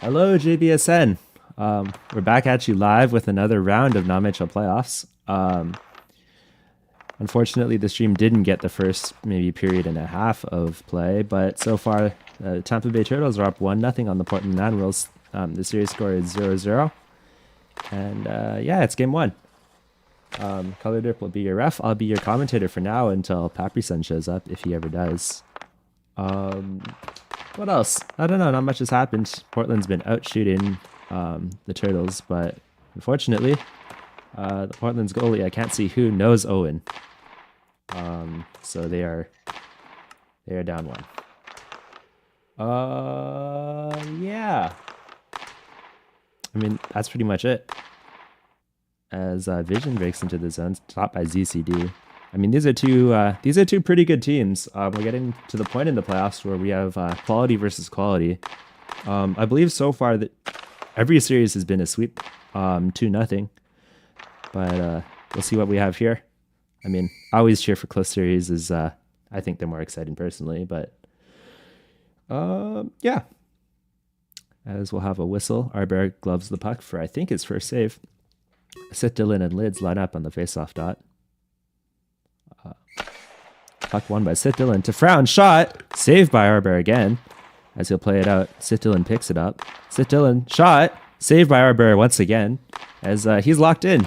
Hello, JBSN. We're back at you live with another round of NAMHL playoffs. Unfortunately, the stream didn't get the first maybe period and a half of play, but so far, Tampa Bay Turtles are up 1-0 on the Portland Admirals. The series score is 0-0. And yeah, it's game one. Color Dip will be your ref. I'll be your commentator for now until Paprison shows up, if he ever does. What else? I don't know. Not much has happened. Portland's been out shooting the Turtles, but unfortunately, the Portland's goalie, I can't see who, knows Owen. So they are down one. Yeah. I mean, that's pretty much it. As Vision breaks into the zone, topped by ZCD. I mean, these are two pretty good teams. We're getting to the point in the playoffs where we have quality versus quality. I believe so far that every series has been a sweep, 2-0. But we'll see what we have here. I mean, I always cheer for close series. I think they're more exciting personally. But yeah, as we'll have a whistle. Arber gloves the puck for I think his first save. Sit Dylan and Lids line up on the face-off dot. Puck won by Sit Dylan to Frown. Shot. Saved by Arber again. As he'll play it out. Sit Dylan picks it up. Sit Dylan. Shot. Saved by Arber once again. As he's locked in.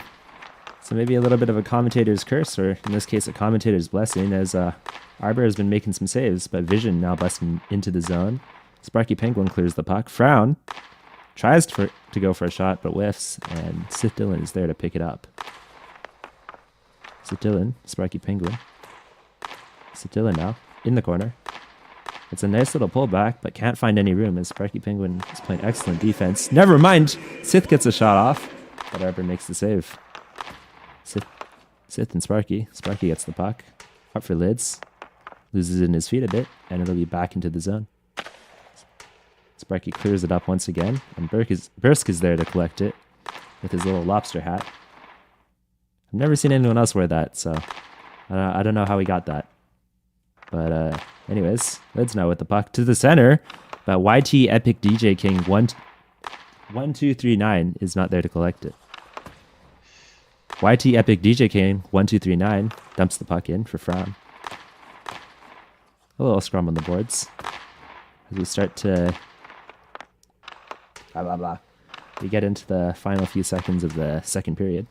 So maybe a little bit of a commentator's curse, or in this case a commentator's blessing, as Arber has been making some saves, but Vision now busting into the zone. Sparky Penguin clears the puck. Frown tries to go for a shot, but whiffs, and Sit Dylan is there to pick it up. Sit Dylan, Sparky Penguin. Sit Dylan now, in the corner. It's a nice little pullback, but can't find any room as Sparky Penguin is playing excellent defense. Never mind, Sith gets a shot off, but Arber makes the save. Sith and Sparky. Sparky gets the puck. Up for Lids. Loses in his feet a bit, and it'll be back into the zone. Sparky clears it up once again, and Bursk is there to collect it with his little lobster hat. I've never seen anyone else wear that, so I don't know how he got that. But anyways, Lids now with the puck to the center, but YT Epic DJ King 1239 is not there to collect it. YT Epic DJ King 1239 dumps the puck in for Frown. A little scrum on the boards as we start to blah blah blah. We get into the final few seconds of the second period.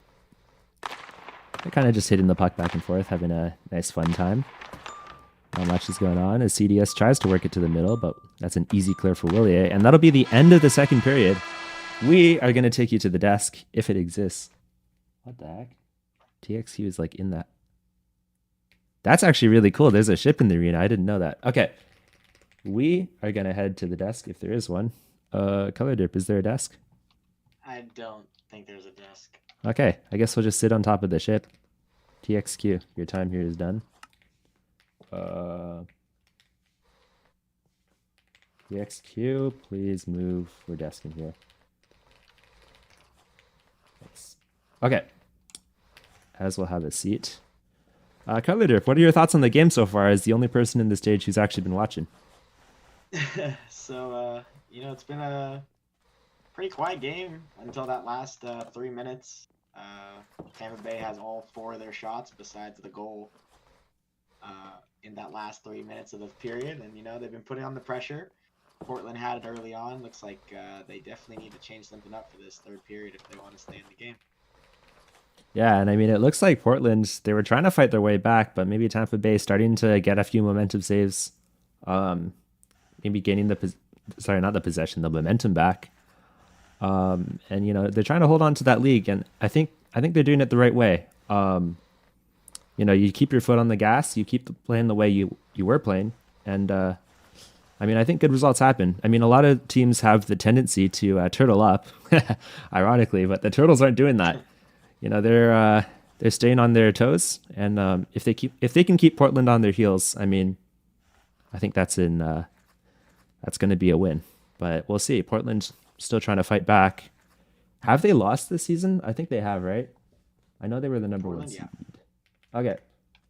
They're kind of just hitting the puck back and forth, having a nice fun time. Not much is going on as CDS tries to work it to the middle, but that's an easy clear for Willier, and that'll be the end of the second period. We are going to take you to the desk if it exists. What the heck? TXQ is like in that. That's actually really cool. There's a ship in the arena. I didn't know that. Okay. We are going to head to the desk if there is one. Color Dip, is there a desk? I don't think there's a desk. Okay. I guess we'll just sit on top of the ship. TXQ, your time here is done. TXQ, please move. We're desking here. Thanks. Okay. As we'll have a seat. Color Dip, what are your thoughts on the game so far as the only person in the stage who's actually been watching? So, it's been a pretty quiet game until that last 3 minutes. Tampa Bay has all 4 of their shots besides the goal in that last 3 minutes of the period. And, they've been putting on the pressure. Portland had it early on. Looks like they definitely need to change something up for this third period if they want to stay in the game. Yeah, and I mean, it looks like Portland, they were trying to fight their way back, but maybe Tampa Bay starting to get a few momentum saves. Maybe gaining the momentum back. And, they're trying to hold on to that league, and I think they're doing it the right way. You keep your foot on the gas, you keep playing the way you were playing, and I think good results happen. I mean, a lot of teams have the tendency to turtle up, ironically, but the Turtles aren't doing that. They're staying on their toes, and if they can keep Portland on their heels, I think that's going to be a win. But we'll see. Portland's still trying to fight back. Have they lost this season? I think they have, right? I know they were the number one seed. Yeah. Okay,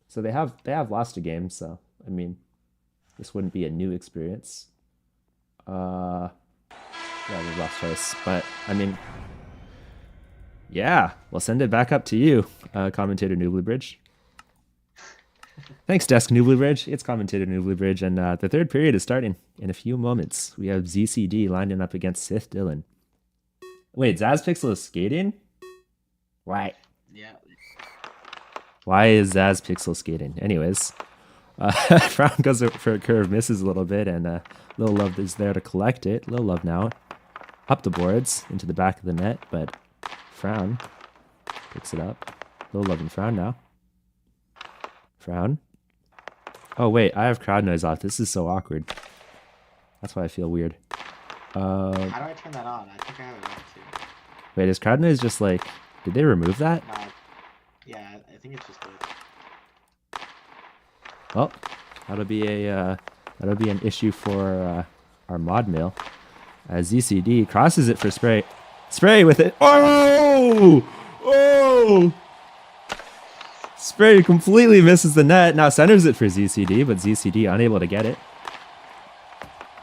so they have lost a game. So this wouldn't be a new experience. Yeah, the rough choice. But, I mean, yeah, we'll send it back up to you, commentator Newblybridge. Thanks, Desk Newblybridge. It's commentator Newblybridge, and the third period is starting in a few moments. We have ZCD lining up against Sith Dylan. Wait, Zazpixel is skating? Why? Yeah. Why is Zazpixel skating? Anyways, Frown goes for a curve, misses a little bit, and Lil Love is there to collect it. Lil Love now up the boards into the back of the net, but Frown picks it up. Lil Love and Frown now. Frown. Oh wait, I have crowd noise off. This is so awkward. That's why I feel weird. How do I turn that on? I think I have it on too. Wait, is crowd noise just like... Did they remove that? No. Yeah, I think it's just this. Well, that'll be an issue for our mod mail. ZCD crosses it for Spray. Spray with it. Oh! Oh! Spray completely misses the net. Now centers it for ZCD, but ZCD unable to get it.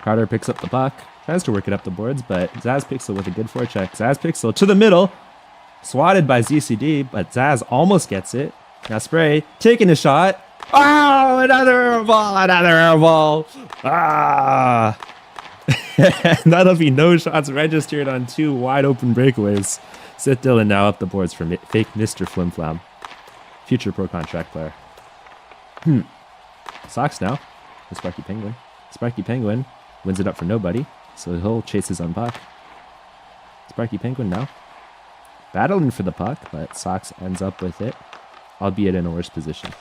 Carter picks up the puck. Tries to work it up the boards, but Zazpixel with a good forecheck. Zazpixel to the middle. Swatted by ZCD, but Zaz almost gets it. Now Spray taking a shot. Oh, another air ball, another air ball. Ah. And that'll be no shots registered on two wide open breakaways. Sith Dylan now up the boards for fake Mr. Flimflam. Future pro contract player. Sox now for Sparky Penguin. Sparky Penguin wins it up for nobody, so he'll chase his own puck. Sparky Penguin now battling for the puck, but Sox ends up with it, albeit in a worse position.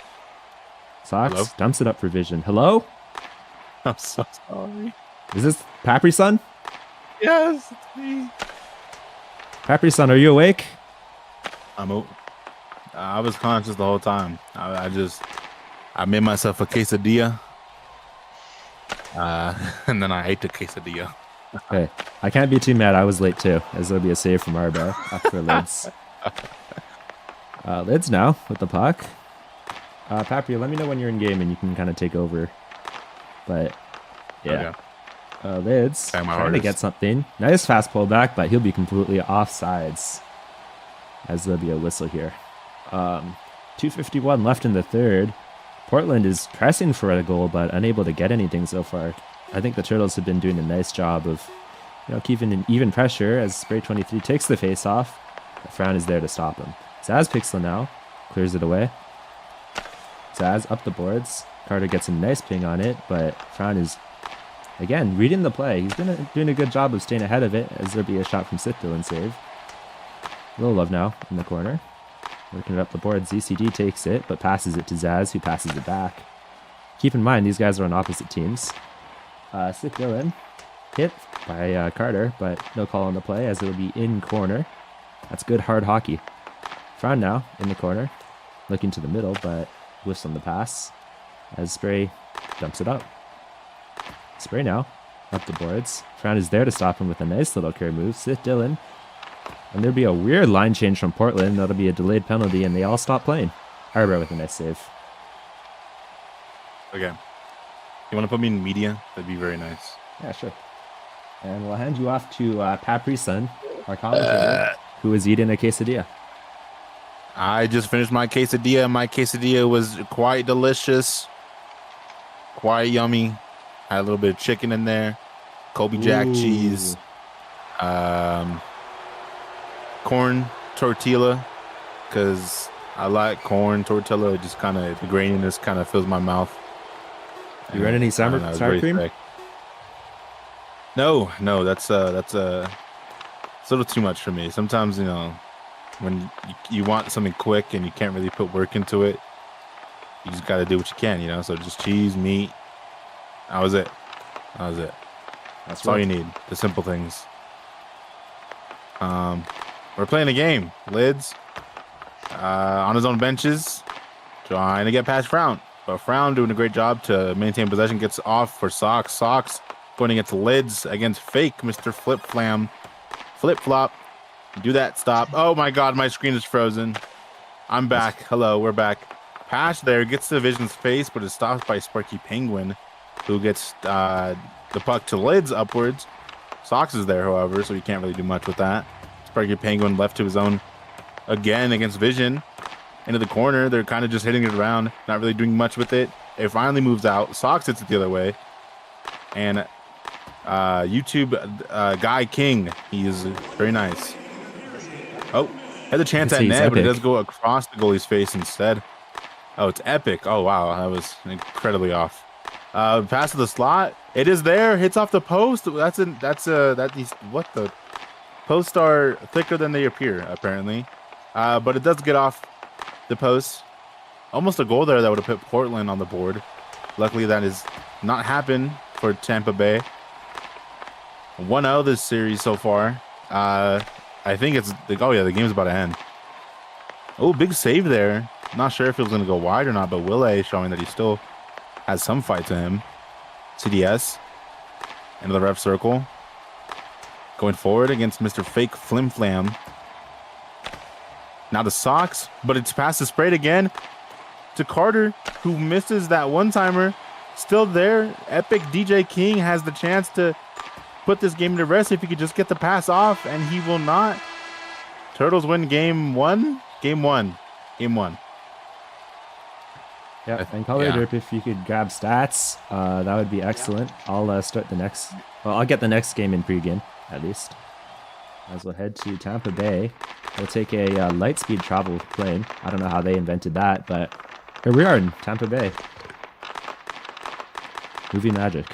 Sox Hello? dumps it up for Vision. Hello? I'm so sorry. Is this Papri Son? Yes, it's me. Papri Son, are you awake? I was conscious the whole time. I made myself a quesadilla. And then I ate the quesadilla. Okay, I can't be too mad. I was late too, as there'll be a save from Arbar after Lids. Lids now with the puck. Papri, let me know when you're in game and you can kind of take over. But yeah, Lids trying to get something. Nice fast pullback, but he'll be completely offsides, as there'll be a whistle here. 2:51 left in the third. Portland is pressing for a goal, but unable to get anything so far. I think the Turtles have been doing a nice job of, keeping an even pressure as Spray 23 takes the face off. Frown is there to stop him. Zazpixel now clears it away. Zaz up the boards. Carter gets a nice ping on it, but Frown is, again, reading the play. He's been doing a good job of staying ahead of it as there'll be a shot from Sith Dylan save. Lil Love now in the corner. Working it up the board. ZCD takes it, but passes it to Zaz, who passes it back. Keep in mind, these guys are on opposite teams. Sith Dylan hit by Carter, but no call on the play as it'll be in corner. That's good hard hockey. Frown now in the corner, looking to the middle, but whiffs on the pass as Spray dumps it up. Spray now up the boards. Frown is there to stop him with a nice little curve move. Sith Dylan. And there'll be a weird line change from Portland. That'll be a delayed penalty, and they all stop playing. Arbar with a nice save. Okay. You want to put me in media? That'd be very nice. Yeah, sure. And we'll hand you off to Papri Son, our commentator, who is eating a quesadilla. I just finished my quesadilla. My quesadilla was quite delicious. Quite yummy. Had a little bit of chicken in there. Kobe Jack cheese. Corn tortilla, because I like corn tortilla. It just kind of, the graininess kind of fills my mouth. You run any sour cream? Thick. No, that's it's a little too much for me. Sometimes, when you want something quick and you can't really put work into it, you just got to do what you can, So just cheese, meat. That was it. That's all you need. The simple things. We're playing a game. Lids on his own benches, trying to get past Frown. But Frown doing a great job to maintain possession. Gets off for Sox. Sox going against Lids against fake Mr. Flip Flop. Do that. Stop. Oh my God, my screen is frozen. I'm back. Hello, we're back. Pass there gets the Vision's face, but is stopped by Sparky Penguin, who gets the puck to Lids upwards. Sox is there, however, so you can't really do much with that. Sparky Penguin left to his own again against Vision. Into the corner. They're kind of just hitting it around, not really doing much with it. It finally moves out. Sox hits it the other way. And YouTube Guy King, he is very nice. Oh, had the chance at net, but it does go across the goalie's face instead. Oh, it's epic. Oh, wow. That was incredibly off. Pass to the slot. It is there. Hits off the post. What the posts are thicker than they appear, apparently. But it does get off the post. Almost a goal there that would have put Portland on the board. Luckily, that has not happened for Tampa Bay. 1-0 this series so far. I think it's the game's about to end. Oh, big save there. Not sure if it was going to go wide or not, but Wille showing that he still has some fight to him. CDS into the ref circle. Going forward against Mr. Fake Flim Flam. Now the Sox, but it's past the sprayed again to Carter, who misses that one-timer. Still there. Epic DJ King has the chance to put this game to rest if he could just get the pass off, and he will not. Turtles win game one. Yeah, and Color Derp, if you could grab stats, that would be excellent. I'll start the next. Well, I'll get the next game in pregame, at least. As we'll head to Tampa Bay. We'll take a light speed travel plane. I don't know how they invented that, but here we are in Tampa Bay. Movie magic.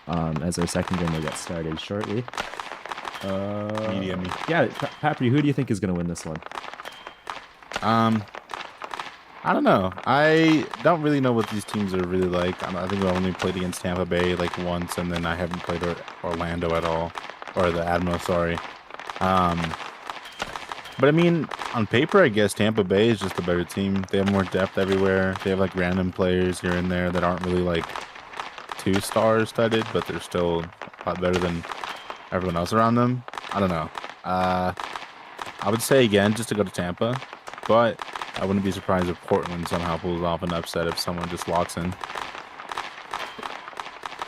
As our second game will get started shortly. Medium. Yeah, Papri, who do you think is going to win this one? I don't know. I don't really know what these teams are really like. I think we only played against Tampa Bay like once, and then I haven't played Orlando at all, or the Admiral. Sorry. But I mean, on paper, I guess Tampa Bay is just a better team. They have more depth everywhere. They have like random players here and there that aren't really like 2-star studded, but they're still a lot better than everyone else around them. I don't know. I would say again just to go to Tampa, but I wouldn't be surprised if Portland somehow pulls off an upset if someone just locks in.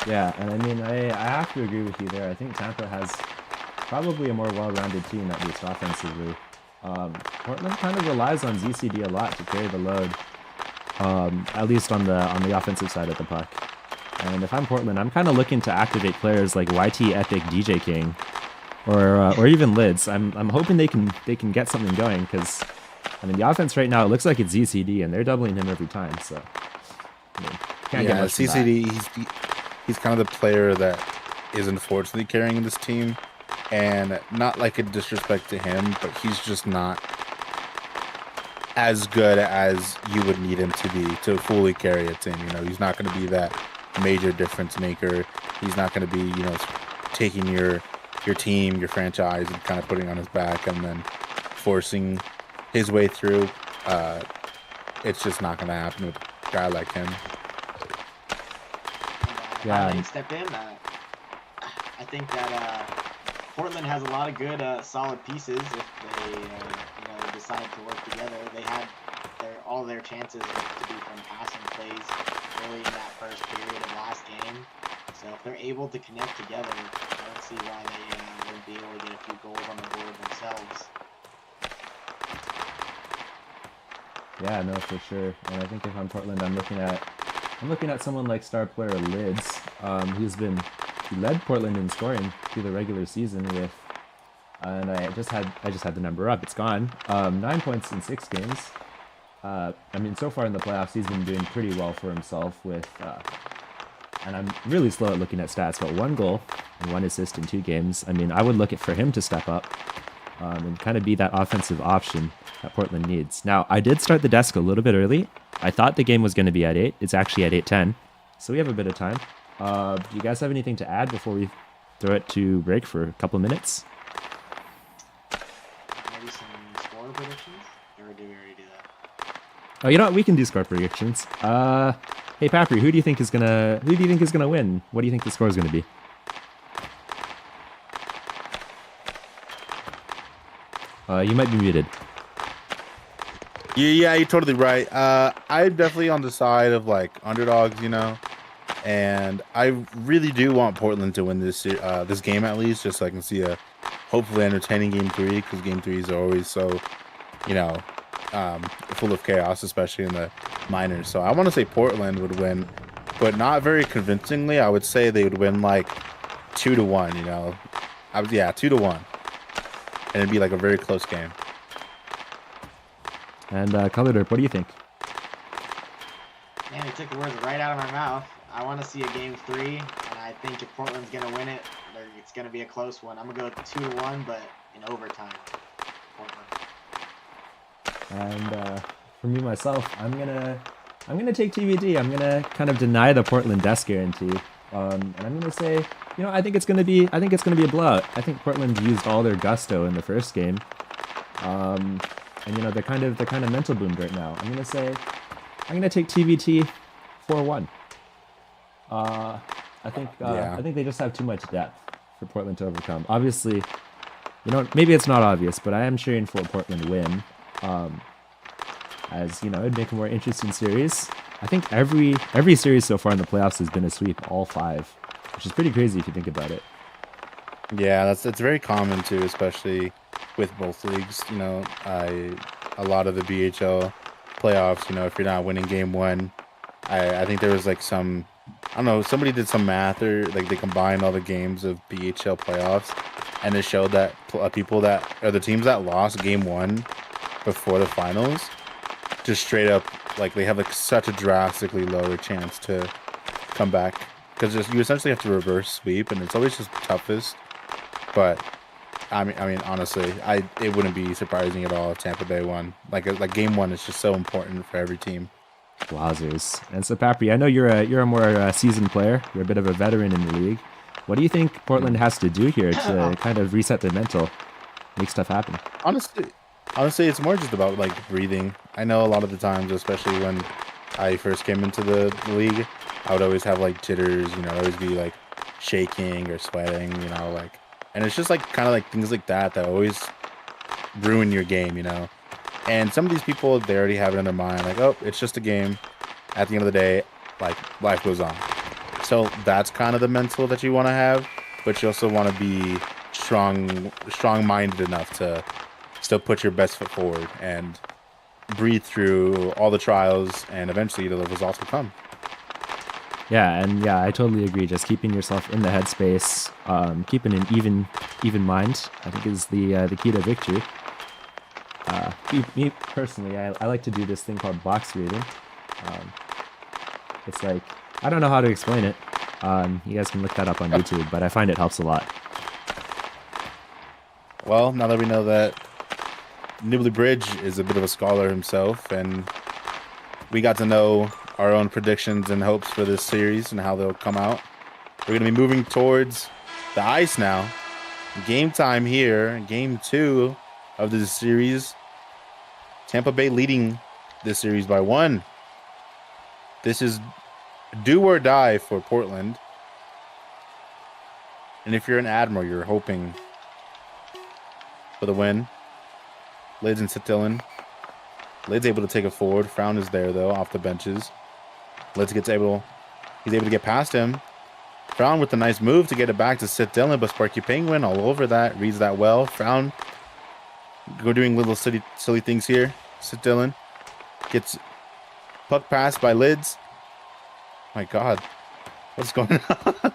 Yeah, and I mean, I have to agree with you there. I think Tampa has probably a more well-rounded team, at least offensively. Portland kind of relies on ZCD a lot to carry the load, at least on the offensive side of the puck. And if I'm Portland, I'm kind of looking to activate players like YT Epic, DJ King, or even Lids. I'm hoping they can get something going, because I mean the offense right now, it looks like it's ZCD and they're doubling him every time. So I mean, can't get much from ZCD. He's kind of the player that is unfortunately carrying this team. And not like a disrespect to him, but he's just not as good as you would need him to be to fully carry a team. You know, he's not going to be that major difference maker. He's not going to be, you know, taking your team, your franchise, and kind of putting on his back and then forcing his way through. It's just not going to happen with a guy like him. Yeah. Step in. I think that Portland has a lot of good, solid pieces. If they, decide to work together, they had all their chances to be from passing plays early in that first period of last game. So if they're able to connect together, I don't see why they wouldn't be able to get a few goals on the board themselves. Yeah, no, for sure. And I think if I'm Portland, I'm looking at someone like star player Lids, he led Portland in scoring through the regular season with, and I just had the number up. It's gone. 9 points in 6 games. I mean, so far in the playoffs, he's been doing pretty well for himself with, and I'm really slow at looking at stats, but 1 goal and 1 assist in 2 games. I mean, I would look for him to step up and kind of be that offensive option that Portland needs. Now, I did start the desk a little bit early. I thought the game was going to be at 8. It's actually at 8:10, so we have a bit of time. Do you guys have anything to add before we throw it to break for a couple of minutes? Maybe some score predictions? Or did we already do that? Oh, you know what? We can do score predictions. Hey Papri, who do you think is gonna win? What do you think the score is gonna be? You might be muted. Yeah, you're totally right. I'm definitely on the side of like underdogs, you know. and I really do want Portland to win this game at least, just so I can see a hopefully entertaining game 3, because game 3s are always so, you know, full of chaos, especially in the minors. So I want to say Portland would win, but not very convincingly. I would say they would win like 2-1. You know, yeah, 2-1, and it'd be like a very close game. And Color Derp, what do you think? Man, he took the words right out of my mouth. I want to see a game 3, and I think if Portland's going to win it, it's going to be a close one. I'm going to go 2-1, but in overtime. Portland. And for me myself, I'm gonna take TBT. I'm gonna kind of deny the Portland desk guarantee, and I'm gonna say, you know, I think it's gonna be a blowout. I think Portland used all their gusto in the first game, and you know they're kind of mental boomed right now. I'm gonna take TBT 4-1. I think they just have too much depth for Portland to overcome. Obviously, you know, maybe it's not obvious, but I am cheering for a Portland win. As you know, it'd make a more interesting series. I think every series so far in the playoffs has been a sweep, all 5, which is pretty crazy if you think about it. Yeah, it's very common too, especially with both leagues. You know, a lot of the BHL playoffs, you know, if you're not winning game 1, I think there was like some, I don't know, somebody did some math, or like they combined all the games of BHL playoffs, and it showed that people that are the teams that lost game 1 before the finals, just straight up, like, they have like such a drastically lower chance to come back, because you essentially have to reverse sweep, and it's always just toughest. But I mean, honestly, it wouldn't be surprising at all if Tampa Bay won. Like game 1 is just so important for every team. Wowzers! And so, Papri, I know you're a more seasoned player. You're a bit of a veteran in the league. What do you think Portland has to do here to kind of reset their mental, make stuff happen? Honestly, it's more just about like breathing. I know a lot of the times, especially when I first came into the league, I would always have like jitters, you know, I'd always be like shaking or sweating, you know, like, and it's just like kind of like things like that always ruin your game, you know. And some of these people, they already have it in their mind, like, oh, it's just a game. At the end of the day, like, life goes on. So that's kind of the mental that you want to have, but you also want to be strong-minded enough to still put your best foot forward and breathe through all the trials, and eventually the results will come. Yeah, and yeah, I totally agree. Just keeping yourself in the headspace, keeping an even mind, I think is the key to victory. Me personally, I like to do this thing called box reading. It's like, I don't know how to explain it. You guys can look that up on YouTube, but I find it helps a lot. Well, now that we know that Nibbly Bridge is a bit of a scholar himself, and we got to know our own predictions and hopes for this series and how they'll come out. We're going to be moving towards the ice now. Game time here, game 2 of this series. Tampa Bay leading this series by 1. This is do or die for Portland. And if you're an Admiral, you're hoping for the win. Lids and Sitilin. Lids able to take it forward. Frown is there though, off the benches. Lids he's able to get past him. Frown with a nice move to get it back to Sitilin, but Sparky Penguin all over that, reads that well. Frown doing little silly things here. Sitilin gets puck passed by Lids. My God, what's going on?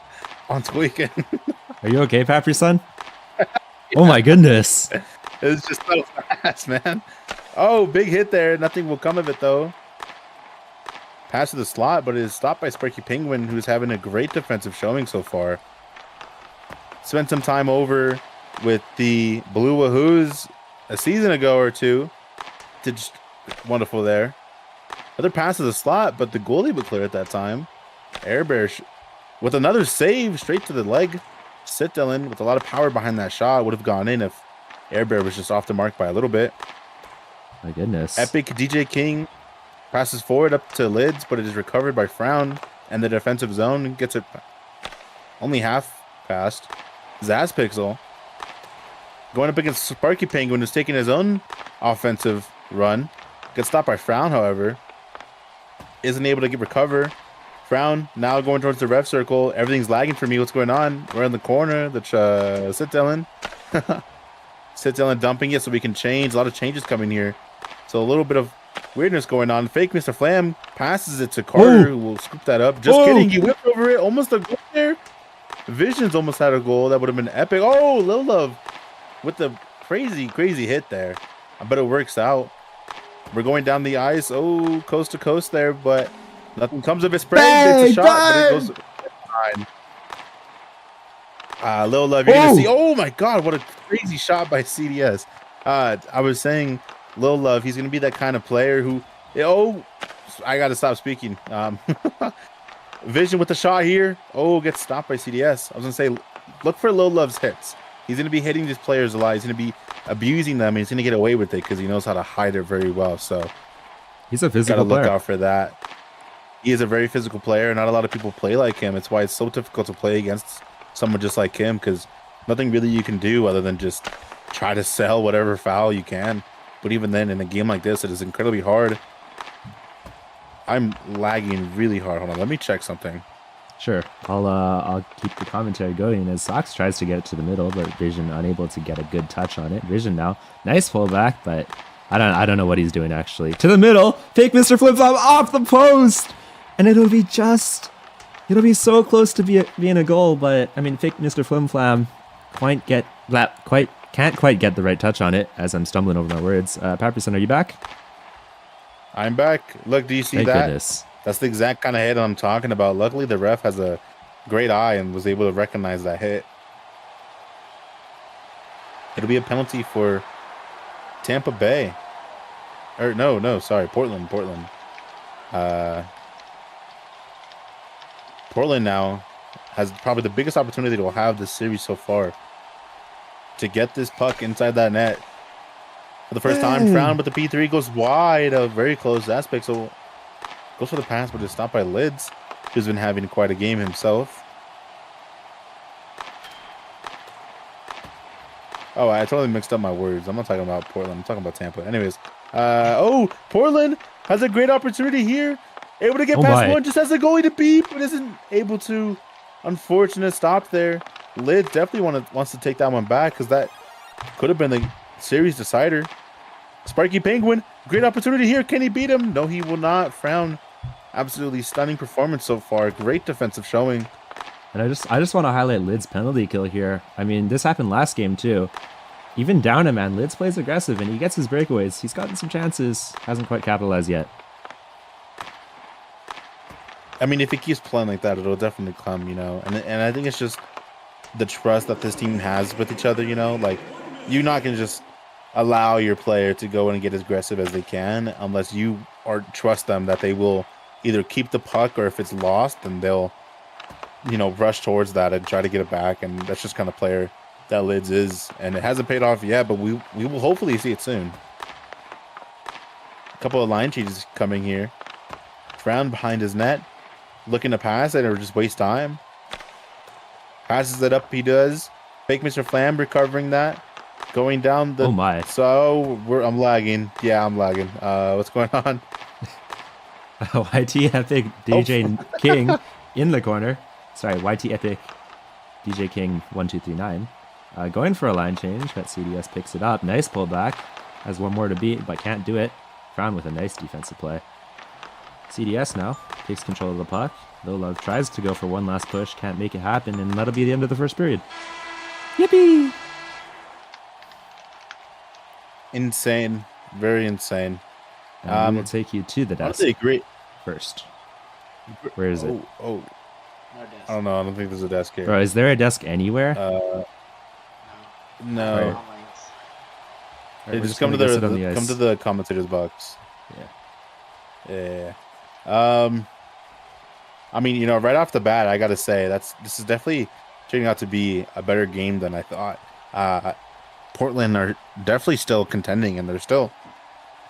On tweaking. Are you okay, Papri son? Yeah. Oh my goodness. It's just so fast, man. Oh, big hit there. Nothing will come of it, though. Pass to the slot, but it is stopped by Sparky Penguin, who's having a great defensive showing so far. Spent some time over with the Blue Wahoos a season ago or two. Did just wonderful there. Another pass to the slot, but the goalie would clear at that time. Air Bear with another save straight to the leg. Sitilin with a lot of power behind that shot would have gone in if Air Bear was just off the mark by a little bit. My goodness. Epic DJ King passes forward up to Lids, but it is recovered by Frown, and the defensive zone gets it only half past. Zaz Pixel going up against Sparky Penguin, who's taking his own offensive run. Gets stopped by Frown, however. Isn't able to recover. Frown now going towards the ref circle. Everything's lagging for me. What's going on? We're in the corner. The sit Dylan. Sit Dylan dumping it so we can change. A lot of changes coming here. So a little bit of weirdness going on. Fake Mr. Flam passes it to Carter, who will scoop that up. Just kidding. He whipped over it. Almost a goal there. Visions almost had a goal. That would have been epic. Oh, Lil Love with the crazy, crazy hit there. I bet it works out. We're going down the ice. Oh, coast to coast there, but nothing comes of it. Spread. It's a shot, but it goes behind. Lil Love, you're going to see. Oh, my God. What a crazy shot by CDS. I was saying, Lil Love, he's going to be that kind of player who, oh, I got to stop speaking. Vision with the shot here. Oh, gets stopped by CDS. I was going to say, look for Lil Love's hits. He's going to be hitting these players a lot. He's going to be abusing them. And he's going to get away with it because he knows how to hide it very well. So he's a physical player. Gotta look out for that. He is a very physical player. Not a lot of people play like him. It's why it's so difficult to play against someone just like him, because nothing really you can do other than just try to sell whatever foul you can. But even then, in a game like this, it is incredibly hard. I'm lagging really hard. Hold on, let me check something. Sure, I'll keep the commentary going as Sox tries to get it to the middle, but Vision unable to get a good touch on it. Vision now, nice pullback, but I don't know what he's doing actually. To the middle, fake Mr. Flip Flop off the post, and it'll be so close to being a goal, but I mean, fake Mr. Flim Flam can't quite get the right touch on it as I'm stumbling over my words. Paperson, are you back? I'm back. Look, do you see Thank that? Goodness. That's the exact kind of hit I'm talking about. Luckily, the ref has a great eye and was able to recognize that hit. It'll be a penalty for Tampa Bay. Or no, sorry, Portland. Portland now has probably the biggest opportunity they'll have this series so far to get this puck inside that net. For the first time, Frown with the P3 goes wide, a very close aspect. So goes for the pass, but is stopped by Lids, who's been having quite a game himself. Oh, I totally mixed up my words. I'm not talking about Portland. I'm talking about Tampa. Anyways, Portland has a great opportunity here. Able to get past one, just has a goalie to beat, but isn't able to. Unfortunate stop there. Lids definitely wants to take that one back because that could have been the series decider. Sparky Penguin, great opportunity here. Can he beat him? No, he will not. Frown. Absolutely stunning performance so far. Great defensive showing. And I just want to highlight Lid's penalty kill here. I mean, this happened last game too. Even down a man, Lids plays aggressive and he gets his breakaways. He's gotten some chances, hasn't quite capitalized yet. I mean, if he keeps playing like that, it'll definitely come, you know. And I think it's just the trust that this team has with each other, you know. Like, you're not going to just allow your player to go and get as aggressive as they can unless you trust them that they will either keep the puck, or if it's lost, then they'll, you know, rush towards that and try to get it back. And that's just kind of player that Lids is. And it hasn't paid off yet, but we will hopefully see it soon. A couple of line changes coming here. Frown behind his net, looking to pass it or just waste time. Passes it up, he does. Fake Mr. Flam recovering that. Going down the... Oh my. So, I'm lagging. Yeah, I'm lagging. What's going on? YT Epic DJ King in the corner. Sorry, YT Epic DJ King 1239. Going for a line change, but CDS picks it up. Nice pullback. Has one more to beat, but can't do it. Frown with a nice defensive play. CDS now takes control of the puck. Lil Love tries to go for one last push, can't make it happen, and that'll be the end of the first period. Yippee! Insane. Very insane. And we will take you to the desk great. first. Where is it? No desk. I don't know. I don't think there's a desk here. Bro, is there a desk anywhere? No. Right. Hey, We're just come to gonna go sit on the ice. come to the commentators box. Yeah. Yeah. I mean, you know, right off the bat, I gotta say this is definitely turning out to be a better game than I thought. Portland are definitely still contending, and they're still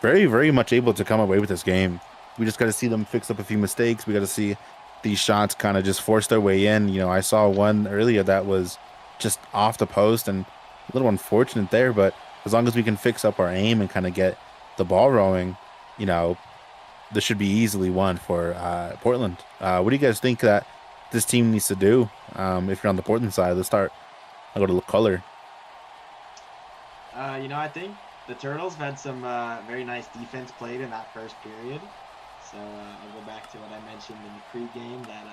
very, very much able to come away with this game. We just got to see them fix up a few mistakes. We got to see these shots kind of just force their way in. You know, I saw one earlier that was just off the post and a little unfortunate there, but as long as we can fix up our aim and kind of get the ball rolling, you know, this should be easily won for Portland. What do you guys think that this team needs to do? If you're on the Portland side, let's start. I'll go to color. I think the Turtles had some very nice defense played in that first period. So I'll go back to what I mentioned in the pregame that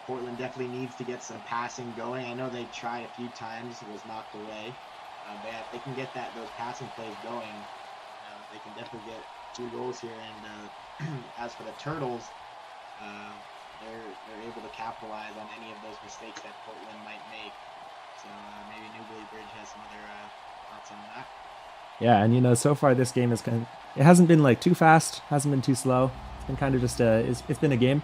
Portland definitely needs to get some passing going. I know they tried a few times, it was knocked away. They can get those passing plays going. They can definitely get 2 goals here. And as for the Turtles, they're able to capitalize on any of those mistakes that Portland might make. So maybe Newbury Bridge has some other thoughts on that. Yeah, and so far this game it hasn't been like too fast, hasn't been too slow. It's been kind of just it's been a game.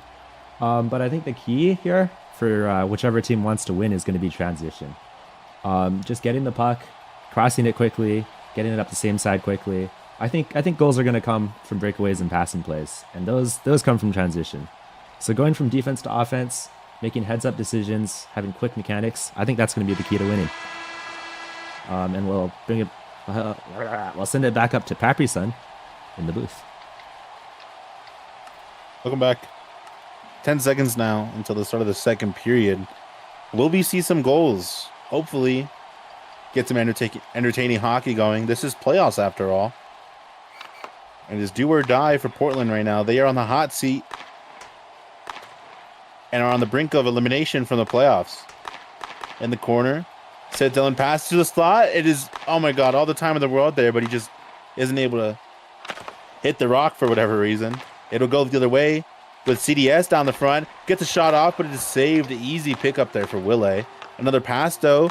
But I think the key here for whichever team wants to win is going to be transition. Just getting the puck, crossing it quickly, getting it up the same side quickly. I think goals are going to come from breakaways and passing plays, and those come from transition. So going from defense to offense, making heads-up decisions, having quick mechanics, I think that's going to be the key to winning. And we'll bring it. We'll send it back up to Pappy-san in the booth. Welcome back. 10 seconds now until the start of the second period. Will we see some goals? Hopefully, get some entertaining hockey going. This is playoffs after all. And it's do or die for Portland right now. They are on the hot seat and are on the brink of elimination from the playoffs. In the corner, Sid Dillon passes to the slot. It is, oh my God, all the time in the world there, but he just isn't able to hit the rock for whatever reason. It'll go the other way with CDS down the front. Gets a shot off, but it is saved. Easy pickup there for Wille. Another pass, though.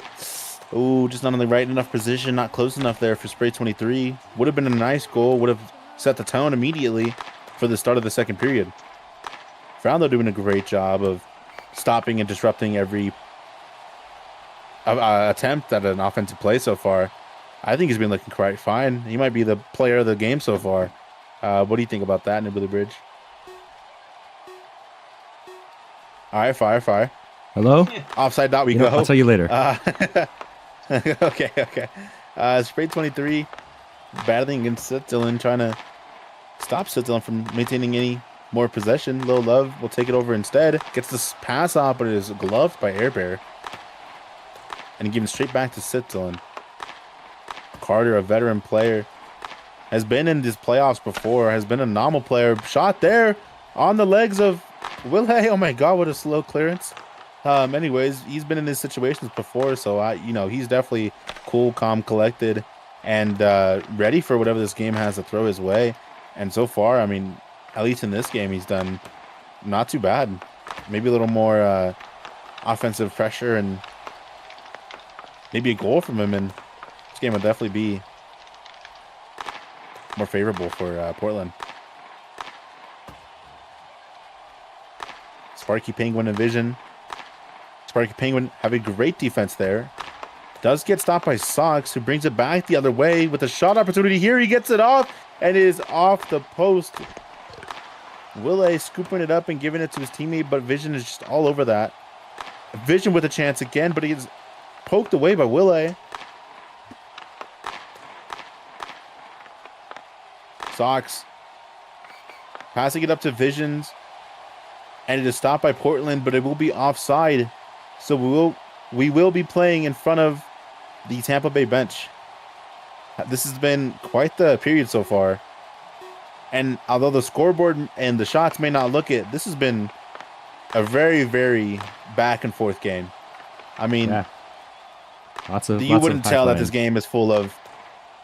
Ooh, just not in the right enough position. Not close enough there for Spray 23. Would have been a nice goal. Would have set the tone immediately for the start of the second period. Frown, doing a great job of stopping and disrupting every attempt at an offensive play so far. I think he's been looking quite fine. He might be the player of the game so far. What do you think about that, Newbury Bridge? All right, fire. Hello? Offside dot we go. I'll tell you later. Okay. Spray 23 battling against Dillon, trying to stop Dillon from maintaining any more possession. Low Love will take it over instead. Gets this pass off, but it is gloved by Air Bear. And given straight back to Dillon. Carter, a veteran player, has been in these playoffs before, has been a NAMHL player. Shot there on the legs of Wille. Oh my God, what a slow clearance. Anyways, he's been in these situations before, so he's definitely cool, calm, collected, and ready for whatever this game has to throw his way. And so far, I mean, at least in this game, he's done not too bad. Maybe a little more offensive pressure and maybe a goal from him, and this game will definitely be more favorable for Portland. Sparky Penguin and Vision. Sparky Penguin have a great defense there. Does get stopped by Sox, who brings it back the other way with a shot opportunity here. He gets it off, and it is off the post. Wille scooping it up and giving it to his teammate, but Vision is just all over that. Vision with a chance again, but he is poked away by Wille. Sox passing it up to Visions, and it is stopped by Portland, but it will be offside. So we will be playing in front of the Tampa Bay bench. This has been quite the period so far. And although the scoreboard and the shots may not look it, this has been a very, very back and forth game. I mean, yeah. You wouldn't tell that this game is full of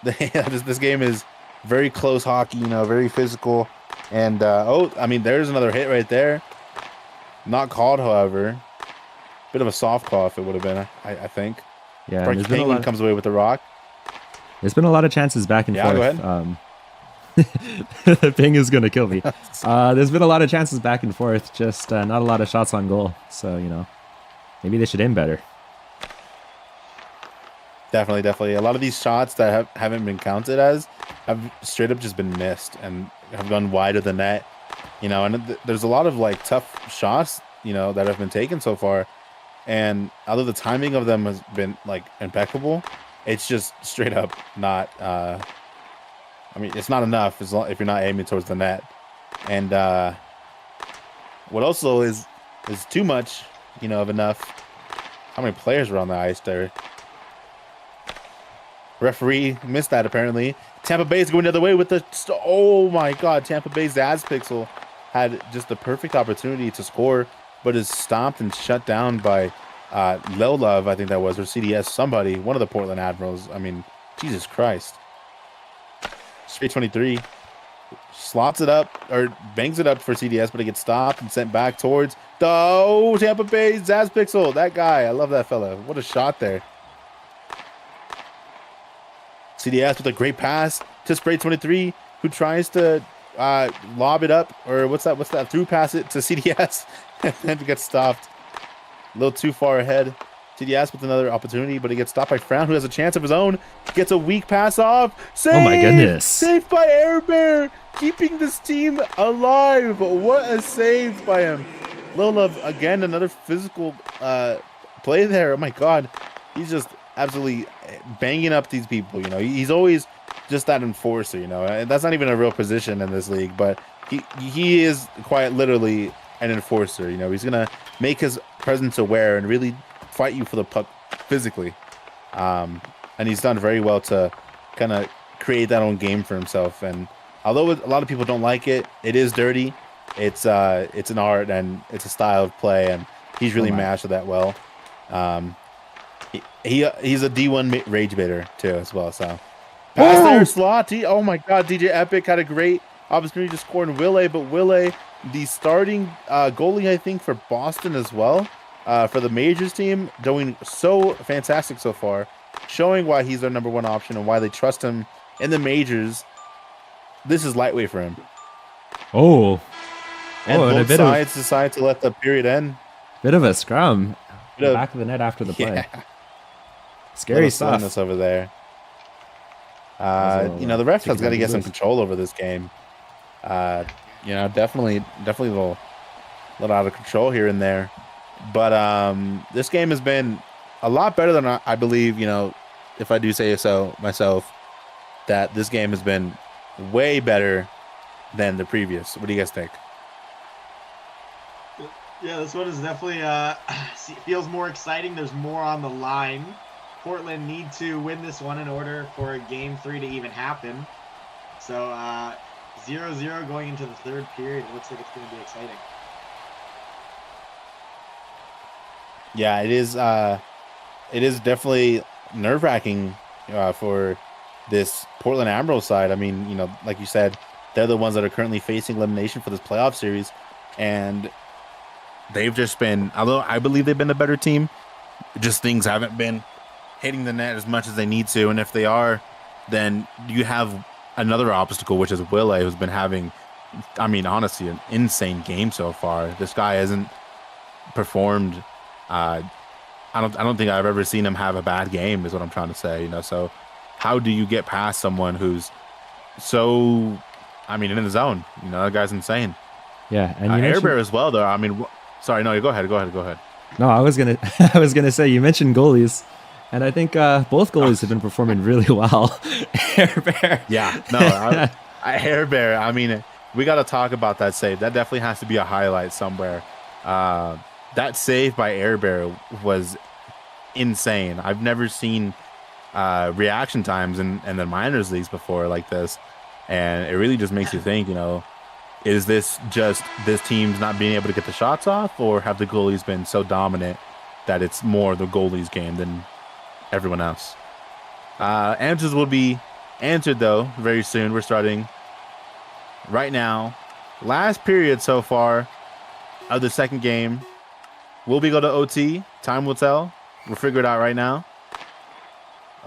this game is very close hockey, very physical. And I mean, there's another hit right there. Not called, however. Bit of a soft call if it would have been, I think. Yeah, Sparky Penguin comes away with the rock. There's been a lot of chances back and forth. Go ahead. Ping is going to kill me. There's been a lot of chances back and forth, just not a lot of shots on goal. So, maybe they should aim better. Definitely. A lot of these shots that haven't been counted as have straight up just been missed and have gone wide of the net. And there's a lot of tough shots, that have been taken so far. And although the timing of them has been impeccable, it's just straight up not. I mean, it's not enough if you're not aiming towards the net. And what also is too much, of enough. How many players were on the ice there? Referee missed that apparently. Tampa Bay's going the other way with the. Oh my God! Tampa Bay's Pixel had just the perfect opportunity to score, but is stopped and shut down by Love, I think that was, or CDS, somebody, one of the Portland Admirals. I mean, Jesus Christ. Straight 23 slots it up or bangs it up for CDS, but it gets stopped and sent back towards the Tampa Bay Pixel. That guy, I love that fella. What a shot there. CDS with a great pass to Spray 23, who tries to lob it up, or what's that? Through pass it to CDS, and then it gets stopped. A little too far ahead. CDS with another opportunity, but he gets stopped by Frown, who has a chance of his own. Gets a weak pass off. Saved! Oh my goodness. Saved by Air Bear, keeping this team alive. What a save by him. Love, again, another physical play there. Oh my God. He's just absolutely banging up these people. He's always just that enforcer. And that's not even a real position in this league, but he is quite literally an enforcer. He's gonna make his presence aware and really fight you for the puck physically. And he's done very well to kind of create that own game for himself. And although a lot of people don't like it, it is dirty. It's an art and it's a style of play, and he's really mastered that well. He's a D1 rage baiter too as well. So pass there, slot. Oh my God, DJ Epic had a great opportunity to score in Wille, but Wille, the starting goalie, I think, for Boston as well, for the Majors team, doing so fantastic so far, showing why he's their number one option and why they trust him in the Majors. This is lightweight for him. And both sides decide to let the period end. Bit of a scrum. Back of the net after the play. Yeah. Scary stuff over there. The refs has got to get some control over this game. Definitely a little out of control here and there. But this game has been a lot better than I believe, if I do say so myself, that this game has been way better than the previous. What do you guys think? Yeah, this one is definitely feels more exciting. There's more on the line. Portland need to win this one in order for Game 3 to even happen. So 0-0 going into the third period. It looks like it's going to be exciting. Yeah, it is. It is definitely nerve-wracking for this Portland Admirals side. I mean, like you said, they're the ones that are currently facing elimination for this playoff series, and they've just been, although I believe they've been a better team, just things haven't been hitting the net as much as they need to. And if they are, then you have another obstacle, which is Wille, who's been having, I mean, honestly, an insane game so far. This guy hasn't performed. I don't think I've ever seen him have a bad game, is what I'm trying to say. So how do you get past someone who's so, I mean, in the zone? That guy's insane. Yeah, and Air Bear as well, though. I mean, sorry, no, go ahead. No, I was gonna say, you mentioned goalies, and I think both goalies have been performing really well. Air Bear. Yeah, no, Air Bear. I mean, we got to talk about that save. That definitely has to be a highlight somewhere. That save by Air Bear was insane. I've never seen reaction times in the minors leagues before like this, and it really just makes you think. Is this just this team's not being able to get the shots off, or have the goalies been so dominant that it's more the goalie's game than everyone else? Answers will be answered, though, very soon. We're starting right now. Last period so far of the second game. Will we go to OT? Time will tell. We'll figure it out right now.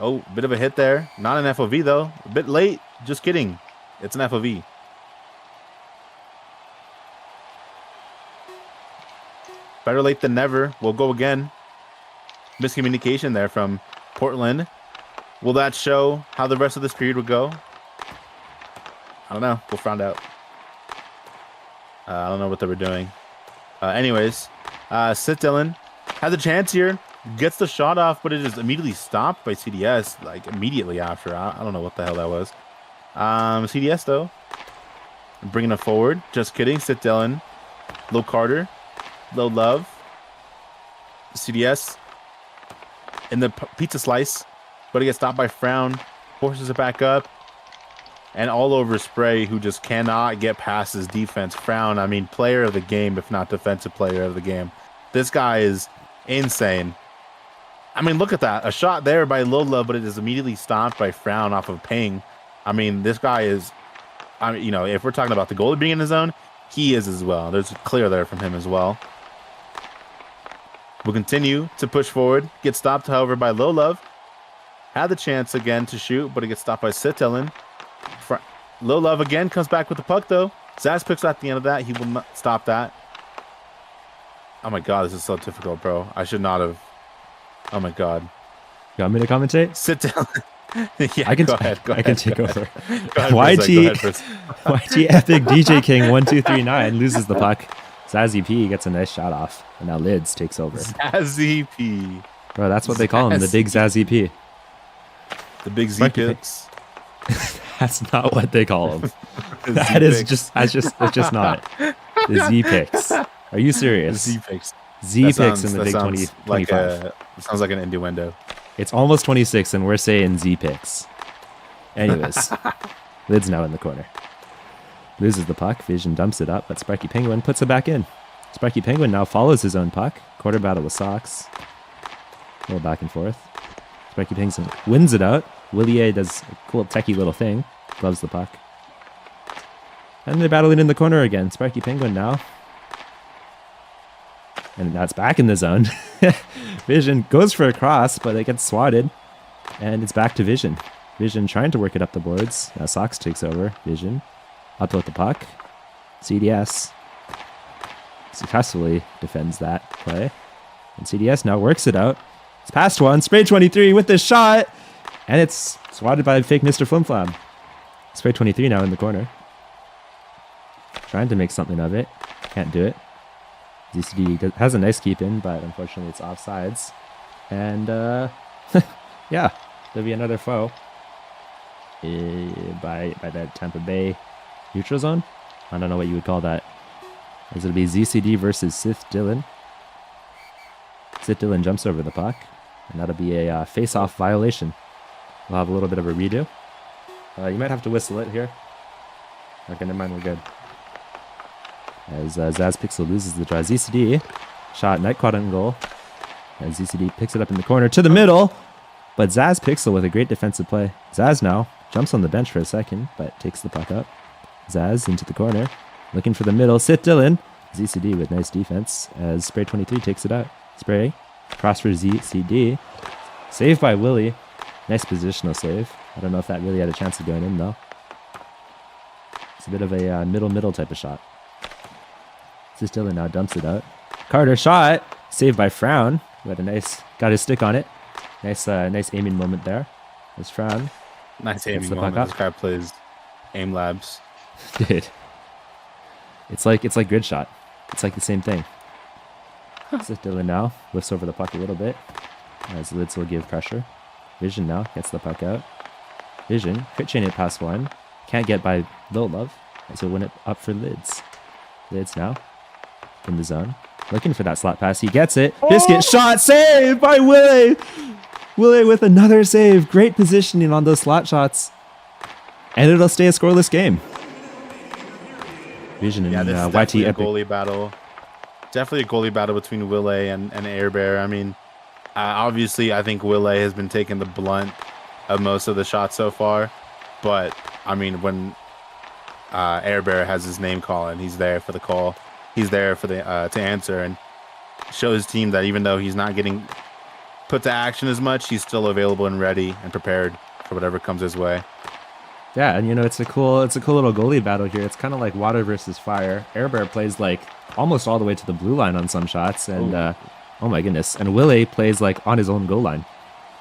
Oh, bit of a hit there. Not an FOV, though. A bit late. Just kidding. It's an FOV. Better late than never. We'll go again. Miscommunication there from Portland. Will that show how the rest of this period would go? I don't know. We'll find out. I don't know what they were doing. Anyways, Sid Dillon has a chance here. Gets the shot off, but it is immediately stopped by CDS, like immediately after. I don't know what the hell that was. CDS, though, bringing it forward. Just kidding. Sit Dylan. Low Carter. Low Love. CDS. In the pizza slice. But he gets stopped by Frown. Forces it back up. And all over Spray, who just cannot get past his defense. Frown, I mean, player of the game, if not defensive player of the game. This guy is insane. I mean, look at that. A shot there by Lola, but it is immediately stopped by Frown off of ping. I mean, this guy is, I mean, you know, if we're talking about the goalie being in his zone, he is as well. There's clear there from him as well. We'll continue to push forward. Get stopped, however, by Low Love. Had the chance again to shoot, but it gets stopped by Sitilin. Low Love again comes back with the puck, though. Zaz picks at the end of that. He will not stop that. Oh, my God. This is so difficult, bro. I should not have. Oh, my God. You want me to commentate? Sit down. Yeah, I can, go ahead. I can take over. YT YT Epic DJ King 1239 loses the puck. Zazzy P gets a nice shot off. And now Lids takes over. Zazzy P. Bro, that's what they call him, the big Zazzy P. The big Z picks. That's not what they call him. It's just not. The Z picks. Are you serious? Z picks. Z picks in the big 2025. It sounds like an innuendo. It's almost 26 and we're saying Z picks. Anyways, Lid's now in the corner. Loses the puck. Vision dumps it up, but Sparky Penguin puts it back in. Sparky Penguin now follows his own puck. Quarter battle with Sox. A little back and forth. Sparky Penguin wins it out. Willier does a cool techie little thing. Gloves the puck. And they're battling in the corner again. Sparky Penguin now. And that's back in the zone. Vision goes for a cross, but it gets swatted. And it's back to Vision. Vision trying to work it up the boards. Now Sox takes over. Vision up with the puck. CDS successfully defends that play. And CDS now works it out. It's past one. Spray 23 with the shot. And it's swatted by fake Mr. Flimflam. Spray 23 now in the corner. Trying to make something of it. Can't do it. ZCD has a nice keep in, but unfortunately it's offsides. And yeah, there'll be another foe by the Tampa Bay neutral zone. I don't know what you would call that. As it'll be ZCD versus Sith Dylan. Sith Dylan jumps over the puck, and that'll be a face-off violation. We'll have a little bit of a redo. You might have to whistle it here. Okay, never mind, we're good. As Zaz Pixel loses the draw. ZCD shot, net caught on goal. And ZCD picks it up in the corner to the middle. But Zaz Pixel with a great defensive play. Zaz now jumps on the bench for a second, but takes the puck up. Zaz into the corner, looking for the middle. Sit Dylan. ZCD with nice defense as Spray 23 takes it out. Spray, cross for ZCD. Saved by Willie. Nice positional save. I don't know if that really had a chance of going in, though. It's a bit of a middle type of shot. Dylan now dumps it out. Carter shot. Saved by Frown. Who had a nice, got his stick on it. Nice aiming moment there. There's Frown. Nice aiming moment. This guy plays aim labs. Dude. It's like grid shot. It's like the same thing. Dylan now lifts over the puck a little bit. As Lids will give pressure. Vision now gets the puck out. Vision, quick chain it past one. Can't get by Lil Love. As he'll win it up for Lids. Lids now in the zone. Looking for that slot pass. He gets it. Biscuit shot. Saved by Willie. Willie with another save. Great positioning on those slot shots. And it'll stay a scoreless game. Vision and this is YT a Epic. goalie battle. Definitely a goalie battle between Willie and Air Bear. I mean, obviously, I think Willie has been taking the blunt of most of the shots so far. But, I mean, when Air Bear has his name call and he's there for the call, he's there for the to answer and show his team that even though he's not getting put to action as much, he's still available and ready and prepared for whatever comes his way. Yeah, and it's a cool little goalie battle here. It's kind of like water versus fire. Air Bear plays like almost all the way to the blue line on some shots, and oh my goodness, and Willie plays like on his own goal line.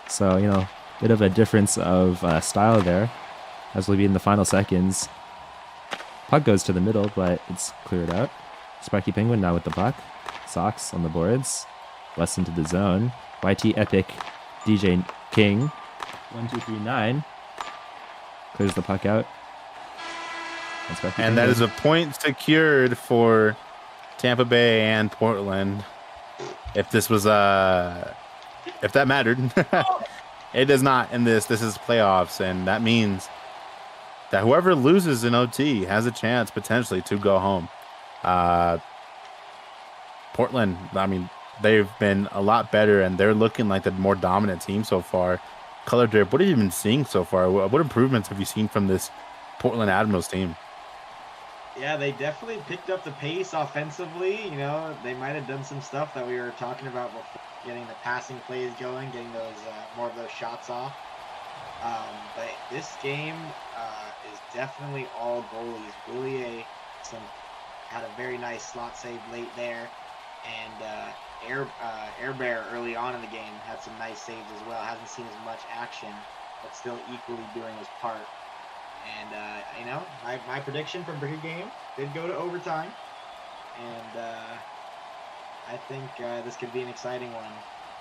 So bit of a difference of style there, as we'll be in the final seconds. Puck goes to the middle, but it's cleared out. Sparky Penguin now with the puck. Sox on the boards. West into the zone. YT Epic DJ King 1239 clears the puck out. And that is a point secured for Tampa Bay and Portland. If this was if that mattered, it does not in this. This is playoffs, and that means that whoever loses in OT has a chance potentially to go home. Portland, I mean, they've been a lot better, and they're looking like the more dominant team so far. Color Drip, what have you been seeing so far? What improvements have you seen from this Portland Admirals team? Yeah, they definitely picked up the pace offensively. You know, they might have done some stuff that we were talking about before, getting the passing plays going, getting those more of those shots off. But this game is definitely all goalies. Boulier had a very nice slot save late there, and Air Bear early on in the game had some nice saves as well. Hasn't seen as much action, but still equally doing his part. And, you know, my prediction from pre-game did go to overtime. And I think this could be an exciting one.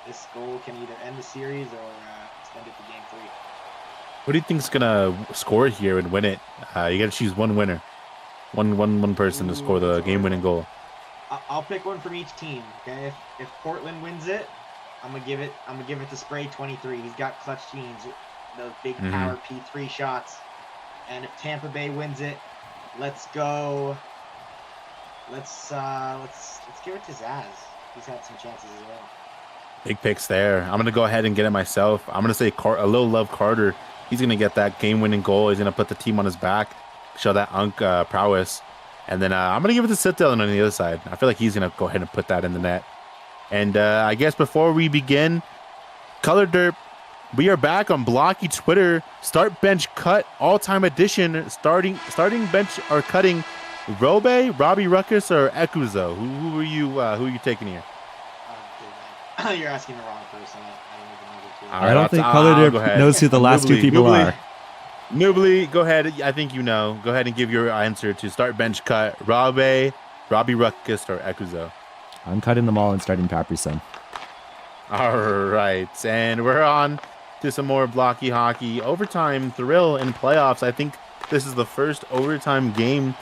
This goal can either end the series or extend it to game 3. What do you think's going to score here and win it? You got to choose one winner. One person to score the game-winning goal. I'll pick one from each team. Okay, if Portland wins it, I'm gonna give it to Spray 23. He's got clutch genes, those big power P3 shots. And if Tampa Bay wins it, let's go. Let's give it to Zaz. He's had some chances as well. Big picks there. I'm gonna go ahead and get it myself. I'm gonna say a little love Carter. He's gonna get that game-winning goal. He's gonna put the team on his back, show that prowess. And then I'm going to give it to Sit-Down on the other side. I feel like he's going to go ahead and put that in the net. And I guess before we begin, Color Derp, we are back on Blocky Twitter. Start bench cut, all-time edition. Starting bench or cutting Robe, Robbie Ruckus, or Ekuzo. Who are you taking here? You're asking the wrong person. I don't think Color Derp knows who the last two people are. Noobly, go ahead. I think you know. Go ahead and give your answer to start bench cut. Robbie Ruckus, or Ekuzo. I'm cutting them all and starting Paprison. All right. And we're on to some more blocky hockey. Overtime thrill in playoffs. I think this is the first overtime game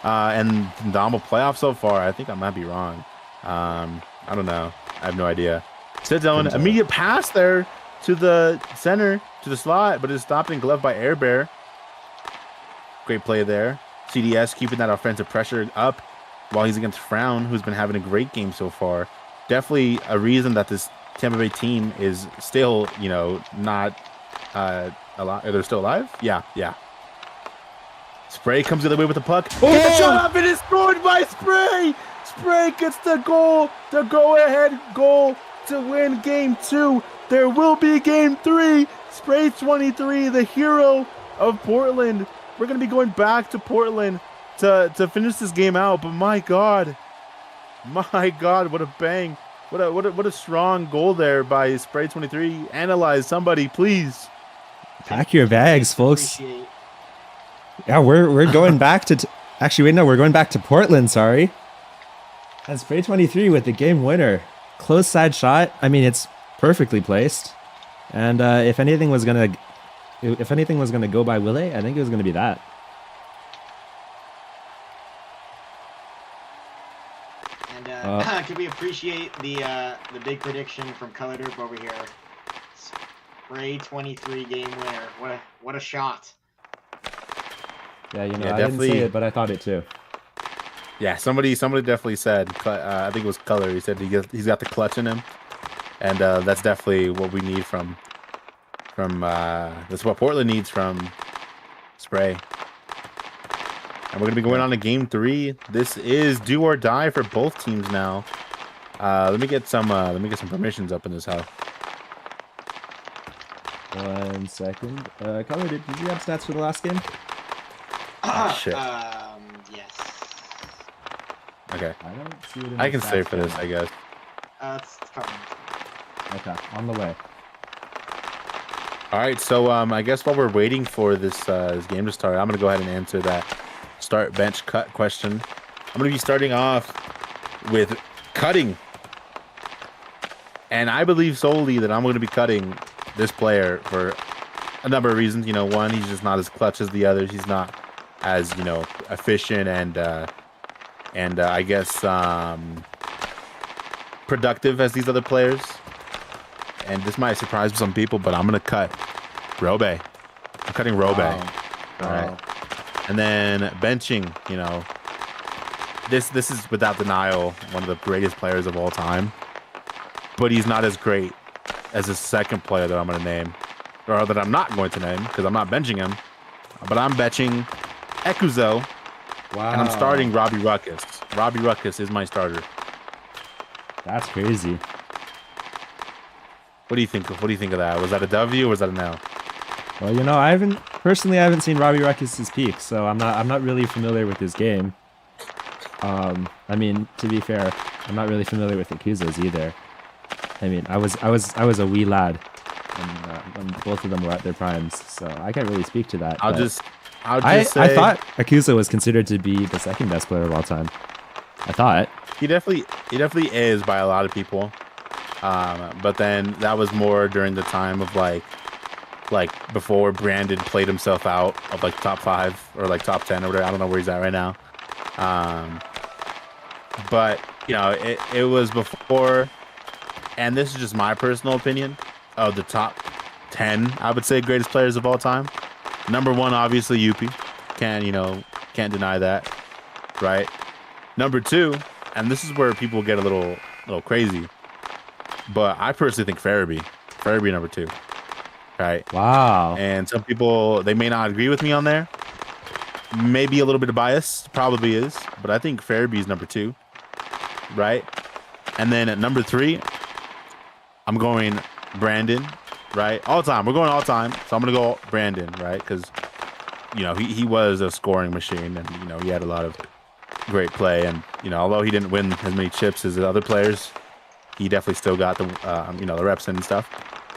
in the NAMHL playoffs so far. I think I might be wrong. I don't know. I have no idea. Sit down. Immediate pass there to the center, to the slot, but it's stopped and gloved by Air Bear. Great play there. CDS keeping that offensive pressure up while he's against Frown, who's been having a great game so far. Definitely a reason that this Tampa Bay team is still, you know, not alive. They're still alive? Yeah. Spray comes the other way with the puck. Oh! Gets the shot up and it's scored by Spray! Spray gets the goal, the go-ahead goal to win game 2. There will be game 3. Spray 23, the hero of Portland. We're going to be going back to Portland to finish this game out. But my God, what a bang. What a strong goal there by Spray 23. Analyze somebody, please. Pack your bags, folks. Yeah, we're going back to... Actually, wait, no, we're going back to Portland, sorry. And Spray 23 with the game winner. Close side shot. I mean, it's perfectly placed. And if anything was gonna go by Willie, I think it was gonna be that. And could we appreciate the big prediction from Color Derp over here? Spray 23 game winner. What a shot. Yeah, you know, I didn't say it, but I thought it too. Yeah, somebody definitely said. I think it was Color. He said he's got the clutch in him. And that's definitely what we need from that's what Portland needs from Spray. And we're gonna be going on to game 3. This is do or die for both teams now. Let me get some permissions up in this house. 1 second. Color, did you have stats for the last game? Shit. Yes. Okay. I don't see it in I can stay for this, I guess. It's coming. Okay, on the way. All right, so I guess while we're waiting for this game to start, I'm gonna go ahead and answer that start bench cut question. I'm gonna be starting off with cutting, and I believe solely that I'm gonna be cutting this player for a number of reasons. You know, one, he's just not as clutch as the others. He's not as, you know, efficient and I guess productive as these other players. And this might surprise some people, but I'm gonna cut Robe. I'm cutting Robe. Wow. All right. And then benching, you know, this is without denial one of the greatest players of all time. But he's not as great as the second player that I'm going to name, or that I'm not going to name because I'm not benching him. But I'm benching Ekuzo, Wow. and I'm starting Robbie Ruckus. Robbie Ruckus is my starter. That's crazy. What do you think? What do you think of that? Was that a W or was that an L? Well, you know, I haven't seen Robbie Ruckus's peak, so I'm not really familiar with his game. I mean, to be fair, I'm not really familiar with Ekuzo's either. I mean, I was a wee lad when both of them were at their primes, so I can't really speak to that. I'll but just I say thought Ekuzo was considered to be the second best player of all time. I thought. he definitely is by a lot of people. But then that was more during the time of like before Brandon played himself out of like top 5 or like top 10 or whatever. I don't know where he's at right now. But you know, it was before, and this is just my personal opinion of the top 10, I would say, greatest players of all time. Number 1, obviously, Yuppie. Can't deny that, right? Number 2, and this is where people get a little crazy, but I personally think Farabee number 2, right? Wow. And some people, they may not agree with me on there. Maybe a little bit of bias, probably is, but I think Farabee's number 2, right? And then at number 3, I'm going Brandon, right? All time. We're going all time, so I'm gonna go Brandon, right? Because you know he was a scoring machine, and you know he had a lot of great play, and you know although he didn't win as many chips as the other players, he definitely still got the the reps and stuff.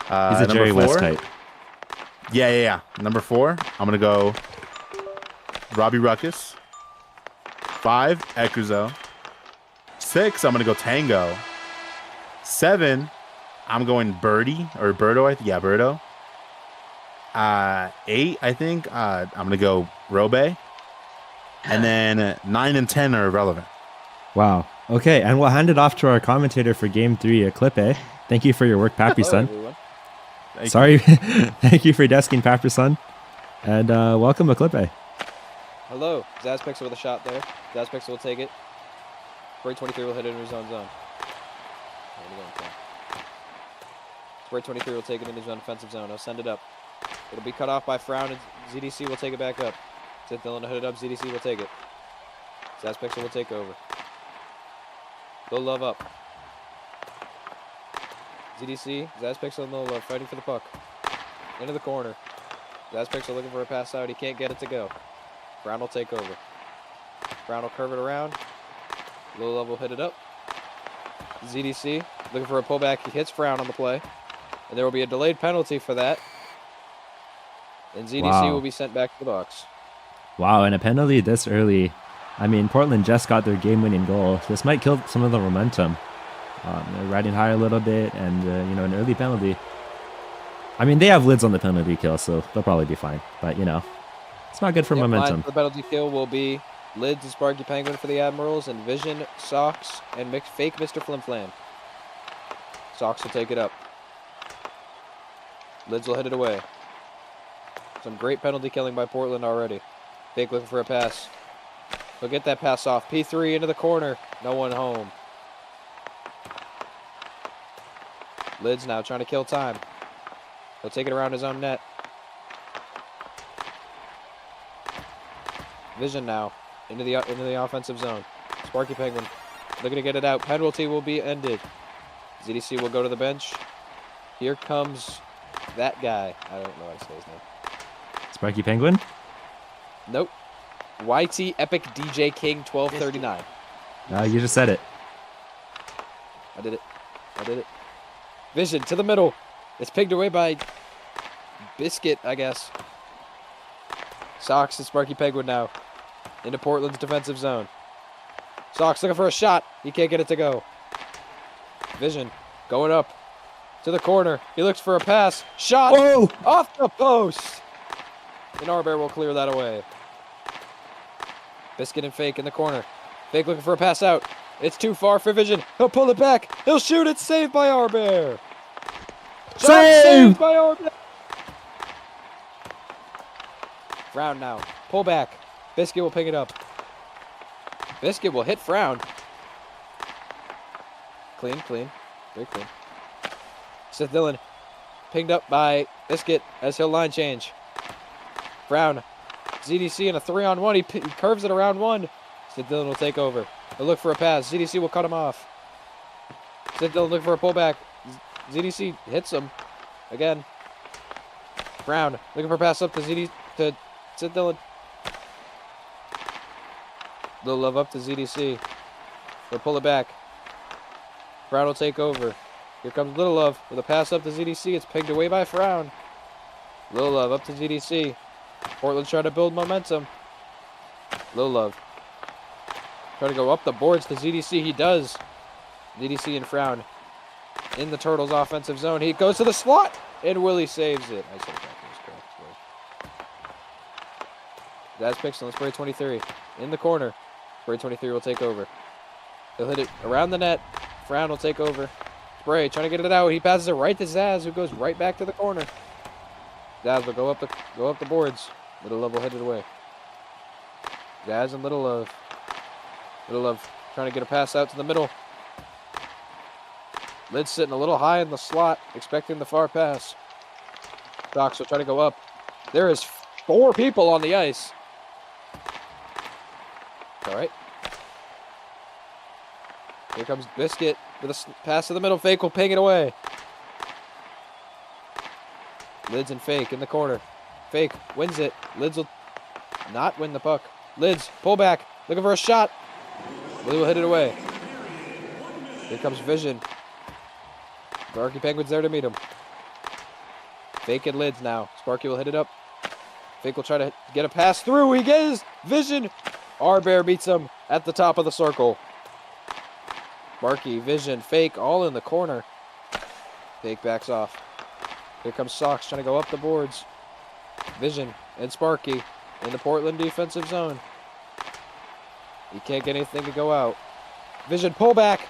He's a Jerry West type. Yeah. Number 4, I'm gonna go Robbie Ruckus. 5, Ekuzo. 6, I'm gonna go Tango. 7, I'm going Birdie or Birdo. Yeah, Birdo. 8, I think I'm gonna go Robe. And then 9 and 10 are irrelevant. Wow. Okay, and we'll hand it off to our commentator for Game 3, Clippe. Thank you for your work, Pappy-san. Sorry, thank you for desking, Pappy-san. And welcome, Clippe. Hello, Zazpixel with a shot there. Zazpixel will take it. Spray 23 will hit it in his own zone. Spray 23 will take it in his own offensive zone. I'll send it up. It'll be cut off by Frown, and ZDC will take it back up. Sith Dylan will hit it up. ZDC will take it. Zazpixel will take over. Low love up. ZDC, Zazpixel and Low love fighting for the puck. Into the corner. Zazpixel looking for a pass out. He can't get it to go. Brown will take over. Brown will curve it around. Low love will hit it up. ZDC looking for a pullback. He hits Brown on the play. And there will be a delayed penalty for that. And ZDC will be sent back to the box. Wow, and a penalty this early. I mean, Portland just got their game-winning goal. This might kill some of the momentum. They're riding high a little bit, and an early penalty. I mean, they have lids on the penalty kill, so they'll probably be fine. But it's not good for momentum. The penalty kill will be Lids and Sparky Penguin for the Admirals, and Vision, Socks, and fake Mr. Flimflam. Socks will take it up. Lids will hit it away. Some great penalty killing by Portland already. Fake looking for a pass. He'll get that pass off. P3 into the corner. No one home. Lids now trying to kill time. He'll take it around his own net. Vision now into the offensive zone. Sparky Penguin looking to get it out. Penalty will be ended. ZDC will go to the bench. Here comes that guy. I don't know how to say his name. Sparky Penguin? Nope. YT Epic DJ King 1239. You just said it. I did it. Vision to the middle. It's picked away by Biscuit, I guess. Sox and Sparky Penguin now into Portland's defensive zone. Sox looking for a shot. He can't get it to go. Vision going up to the corner. He looks for a pass. Shot. Whoa! Off the post. And Arbear will clear that away. Biscuit and Fake in the corner. Fake looking for a pass out. It's too far for Vision. He'll pull it back. He'll shoot it. Saved by Arbear. Saved by Arbear. Frown now. Pull back. Biscuit will pick it up. Biscuit will hit Frown. Clean. Very clean. Seth Dillon pinged up by Biscuit as he'll line change. Frown. ZDC in a 3-on-1. He curves it around one. Seth Dillon will take over. He'll look for a pass. ZDC will cut him off. Seth Dillon looking for a pullback. ZDC hits him again. Brown looking for a pass up to Seth Dillon. Little love up to ZDC. They'll pull it back. Brown will take over. Here comes Little Love with a pass up to ZDC. It's pinged away by Frown. Little Love up to ZDC. Portland trying to build momentum. Little Love trying to go up the boards to ZDC. He does. ZDC and Frown in the Turtles' offensive zone. He goes to the slot, and Willie saves it. I said that was correct. That's Pixel. Spray 23 in the corner. Spray 23 will take over. He'll hit it around the net. Frown will take over. Spray trying to get it out. He passes it right to Zaz, who goes right back to the corner. Zaz will go up the boards. Little Love will hit it away. Zaz and Little Love. Little Love trying to get a pass out to the middle. Lid's sitting a little high in the slot, expecting the far pass. Docs will try to go up. There is 4 people on the ice. All right. Here comes Biscuit with a pass to the middle. Fake will ping it away. Lids and Fake in the corner. Fake wins it. Lids will not win the puck. Lids, pull back. Looking for a shot. Willie will hit it away. Here comes Vision. Sparky Penguin's there to meet him. Fake and Lids now. Sparky will hit it up. Fake will try to get a pass through. He gets Vision. Arbear beats him at the top of the circle. Sparky, Vision, Fake, all in the corner. Fake backs off. Here comes Sox trying to go up the boards. Vision and Sparky in the Portland defensive zone. He can't get anything to go out. Vision, pull back.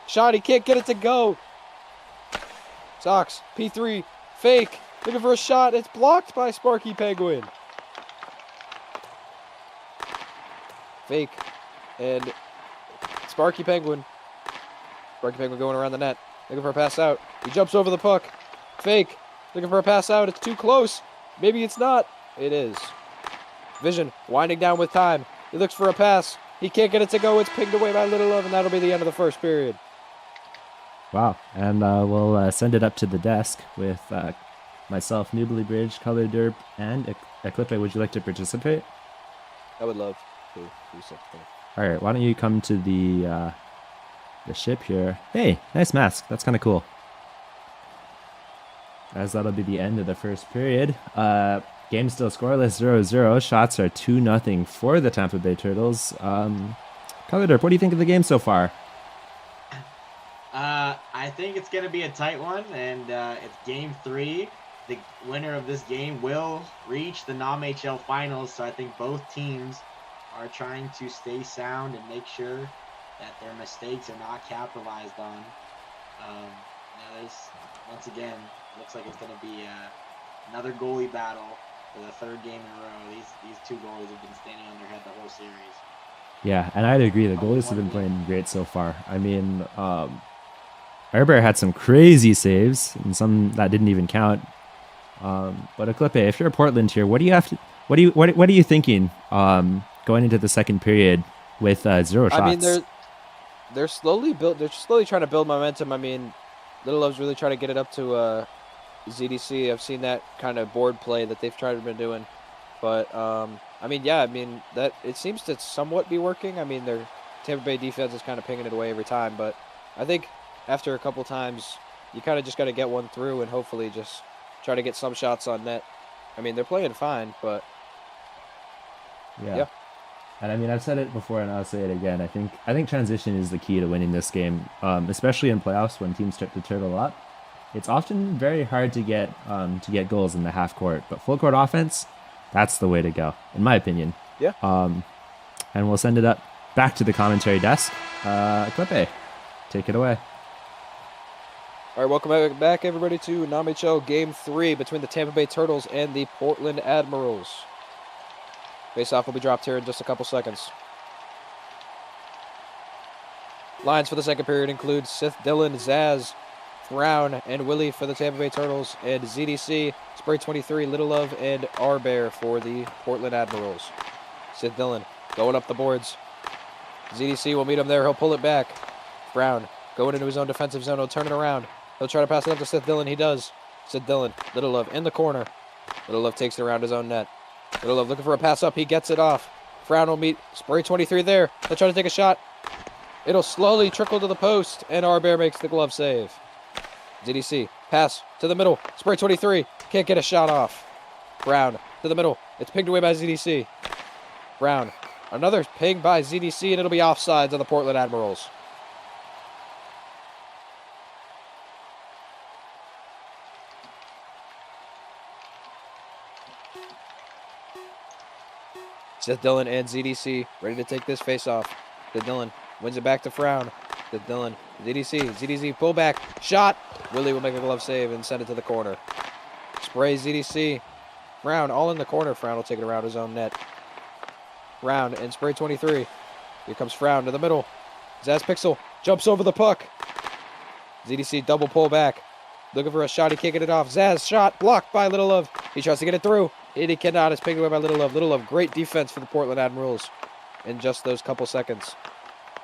Shot, he can't get it to go. Sox, P3, Fake, looking for a shot. It's blocked by Sparky Penguin. Fake and Sparky Penguin. Sparky Penguin going around the net. Looking for a pass out. He jumps over the puck. Fake. Looking for a pass out. It's too close. Maybe it's not. It is. Vision winding down with time. He looks for a pass. He can't get it to go. It's pinged away by Little Love, and that'll be the end of the first period. Wow. And we'll send it up to the desk with myself, Newbly Bridge, Color Derp, and Eclipse. Would you like to participate? I would love to do something. All right. Why don't you come to the ship here? Hey, nice mask. That's kind of cool. As that'll be the end of the first period. Game still scoreless, 0-0. Shots are 2-0 for the Tampa Bay Turtles. Color Derp, what do you think of the game so far? I think it's going to be a tight one, and it's Game 3. The winner of this game will reach the NAMHL Finals, so I think both teams are trying to stay sound and make sure that their mistakes are not capitalized on. Once again, looks like it's going to be another goalie battle for the 3rd game in a row. These 2 goalies have been standing on their head the whole series. Yeah, and I'd agree. The goalies have been playing great so far. I mean, Arbear had some crazy saves and some that didn't even count. But Eclipse, if you're Portland here, what are you thinking going into the second period with 0 shots? I mean, they're slowly trying to build momentum. I mean, Little Love's really trying to get it up to ZDC. I've seen that kind of board play that they've tried to doing, but I mean, yeah, I mean that it seems to somewhat be working. I mean, their Tampa Bay defense is kind of pinging it away every time, but I think after a couple times, you kind of just got to get one through and hopefully just try to get some shots on net. I mean, they're playing fine, but yeah. And I mean, I've said it before and I'll say it again. I think transition is the key to winning this game, especially in playoffs when teams start to turtle up. It's often very hard to get goals in the half court, but full court offense, that's the way to go, in my opinion. Yeah. And we'll send it up back to the commentary desk. Clipe, take it away. All right, welcome back, everybody, to NAMHL Game 3 between the Tampa Bay Turtles and the Portland Admirals. Face-off will be dropped here in just a couple seconds. Lines for the second period include Sith Dillon, Zaz, Brown, and Willie for the Tampa Bay Turtles, and ZDC, Spray 23, Little Love, and R-Bear for the Portland Admirals. Sith Dillon going up the boards. ZDC will meet him there. He'll pull it back. Brown going into his own defensive zone. He'll turn it around. He'll try to pass it up to Sith Dillon. He does. Sith Dillon, Little Love in the corner. Little Love takes it around his own net. Little Love looking for a pass up. He gets it off. Brown will meet Spray 23 there. He'll try to take a shot. It'll slowly trickle to the post, and R-Bear makes the glove save. ZDC, pass to the middle. Spray 23, can't get a shot off. Brown to the middle. It's pinged away by ZDC. Brown, another ping by ZDC, and it'll be offsides on the Portland Admirals. Sith Dillon and ZDC ready to take this face off. Sith Dillon wins it back to Frown. Sith Dillon, ZDC pull back, shot. Willie will make a glove save and send it to the corner. Spray ZDC. Frown all in the corner. Frown will take it around his own net. Frown and Spray 23. Here comes Frown to the middle. Zaz Pixel jumps over the puck. ZDC double pull back. Looking for a shot. He can't get it off. Zaz shot blocked by Little Love. He tries to get it through. And he cannot. It's pinged away by Little Love. Little Love, great defense for the Portland Admirals in just those couple seconds.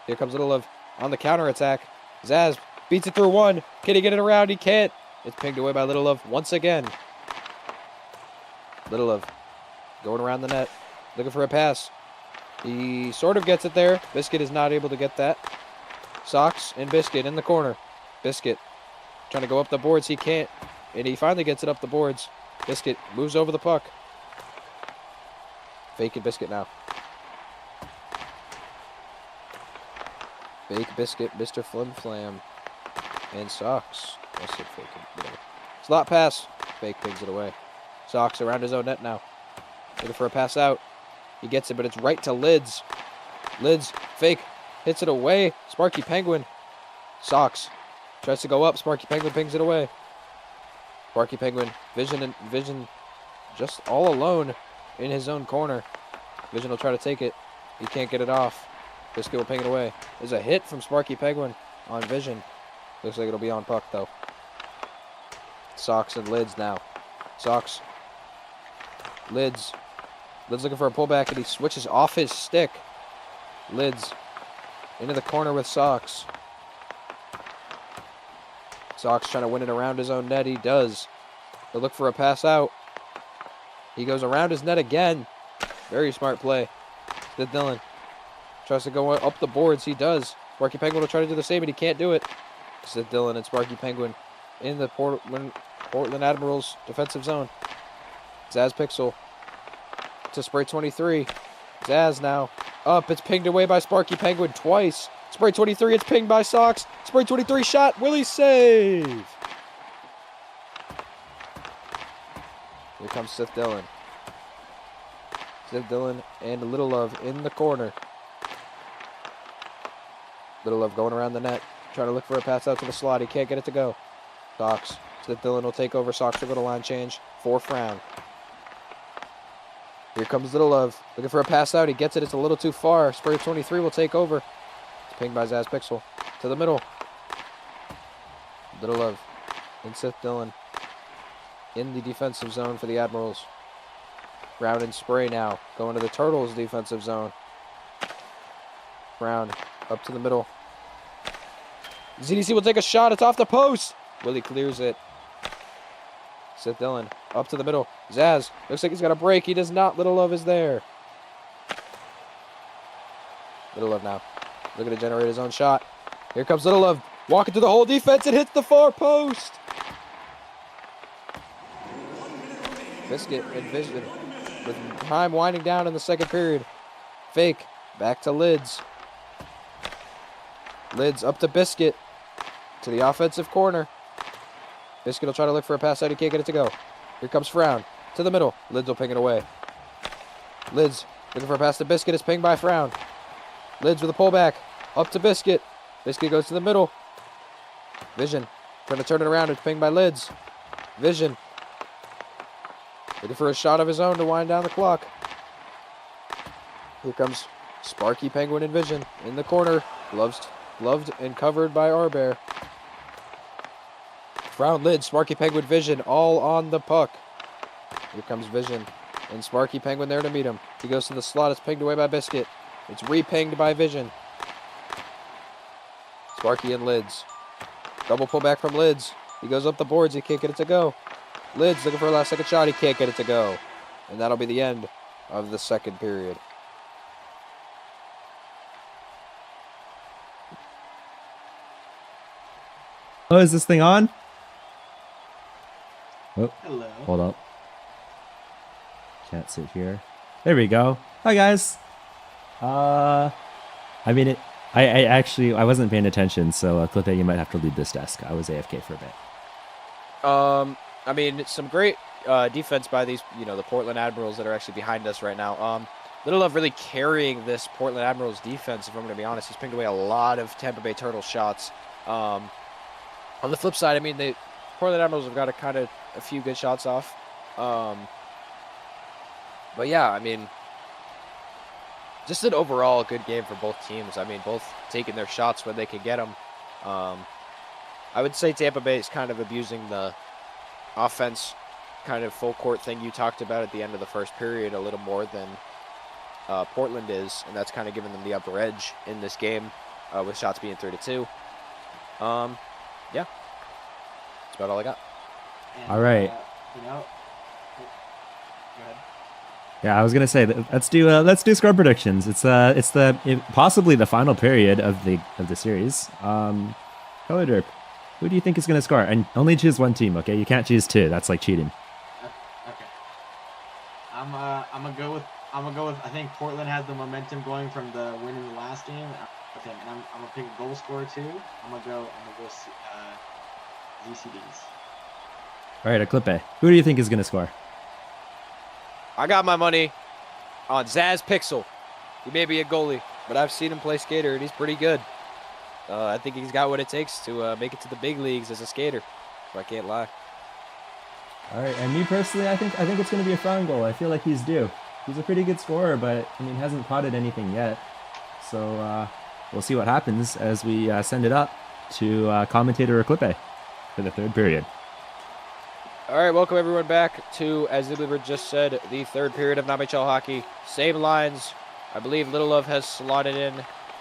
Here comes Little Love on the counterattack. Zaz beats it through one. Can he get it around? He can't. It's pinged away by Little Love once again. Little Love going around the net. Looking for a pass. He sort of gets it there. Biscuit is not able to get that. Sox and Biscuit in the corner. Biscuit trying to go up the boards. He can't. And he finally gets it up the boards. Biscuit moves over the puck. Fake and Biscuit now. Fake Biscuit, Mr. Flim Flam. And Sox. I said fake it. Slot pass. Fake pings it away. Sox around his own net now. Looking for a pass out. He gets it, but it's right to Lids. Lids, fake. Hits it away. Sparky Penguin. Sox tries to go up. Sparky Penguin pings it away. Sparky Penguin, Vision just all alone in his own corner. Vision will try to take it. He can't get it off. Biscuit will ping it away. There's a hit from Sparky Penguin on Vision. Looks like it'll be on puck, though. Sox and Lids now. Sox. Lids. Lids looking for a pullback, and he switches off his stick. Lids into the corner with Sox. Sox trying to win it around his own net. He does. He'll look for a pass out. He goes around his net again. Very smart play. Sith Dillon tries to go up the boards. He does. Sparky Penguin will try to do the same, but he can't do it. Sith Dillon and Sparky Penguin in the Portland Admirals defensive zone. Zaz Pixel to Spray 23. Zaz now up. It's pinged away by Sparky Penguin twice. Spray 23, it's pinged by Sox. Spray 23 shot. Willie save. Here comes Sith Dillon. Sith Dillon and Little Love in the corner. Little Love going around the net. Trying to look for a pass out to the slot. He can't get it to go. Sox. Sith Dillon will take over. Sox will go to line change for Frown. Here comes Little Love. Looking for a pass out. He gets it. It's a little too far. Spray 23 will take over. It's pinged by Zaz Pixel. To the middle. Little Love and Sith Dillon in the defensive zone for the Admirals. Brown and Spray now going to the Turtles defensive zone. Brown up to the middle. ZDC will take a shot. It's off the post. Willie clears it. Sith Dillon up to the middle. Zaz looks like he's got a break. He does not. Little Love is there. Little Love now looking to generate his own shot. Here comes Little Love walking through the whole defense. It hits the far post. Biscuit and Vision with time winding down in the second period. Fake back to Lids. Lids up to Biscuit to the offensive corner. Biscuit will try to look for a pass out. He can't get it to go. Here comes Frown to the middle. Lids will ping it away. Lids Looking for a pass to Biscuit. It's pinged by Frown. Lids with a pullback. Up to Biscuit. Biscuit goes to the middle. Vision trying to turn it around. It's pinged by Lids. Vision looking for a shot of his own to wind down the clock. Here comes Sparky Penguin and Vision in the corner. Gloved and covered by Arbear. Frown, Lids, Sparky Penguin, Vision all on the puck. Here comes Vision and Sparky Penguin there to meet him. He goes to the slot. It's pinged away by Biscuit. It's re-pinged by Vision. Sparky and Lids. Double pull back from Lids. He goes up the boards. He can't get it to go. Lids looking for a last second shot. He can't get it to go. And that'll be the end of the second period. Oh, is this thing on? Oh, Hello. hold up. Can't sit here. There we go. Hi guys. I mean, I actually wasn't paying attention, so Clippe, you might have to leave this desk. I was AFK for a bit. I mean, some great defense by these, the Portland Admirals that are actually behind us right now. Little Love really carrying this Portland Admirals defense, if I'm going to be honest. He's pinged away a lot of Tampa Bay Turtles shots. On the flip side, I mean, the Portland Admirals have got a few good shots off. But yeah, I mean, just an overall good game for both teams. I mean, both taking their shots when they can get them. I would say Tampa Bay is kind of abusing the offense kind of full court thing you talked about at the end of the first period a little more than Portland is, and that's kind of giving them the upper edge in this game with shots being 3-2. Yeah, that's about all I got. And, All right. Go ahead. Yeah, I was gonna say let's do score predictions. It's possibly the final period of the series. Color Derp, who do you think is gonna score? And only choose one team, okay? You can't choose two. That's like cheating. Okay. I'm gonna go with. I think Portland has the momentum going from the win in the last game. Okay, and I'm gonna pick a goal scorer too. I'm gonna go ZCDs. All right, Clippe, who do you think is gonna score? I got my money on Zaz Pixel. He may be a goalie, but I've seen him play skater, and he's pretty good. I think he's got what it takes to make it to the big leagues as a skater. So I can't lie. All right, and me personally, I think it's gonna be a Frown goal. I feel like he's due. He's a pretty good scorer, but I mean, hasn't potted anything yet. So we'll see what happens as we send it up to commentator Clippe for the third period. All right, welcome everyone back to, as Zibliver just said, the third period of NAMHL hockey. Same lines. I believe Little Love has slotted in.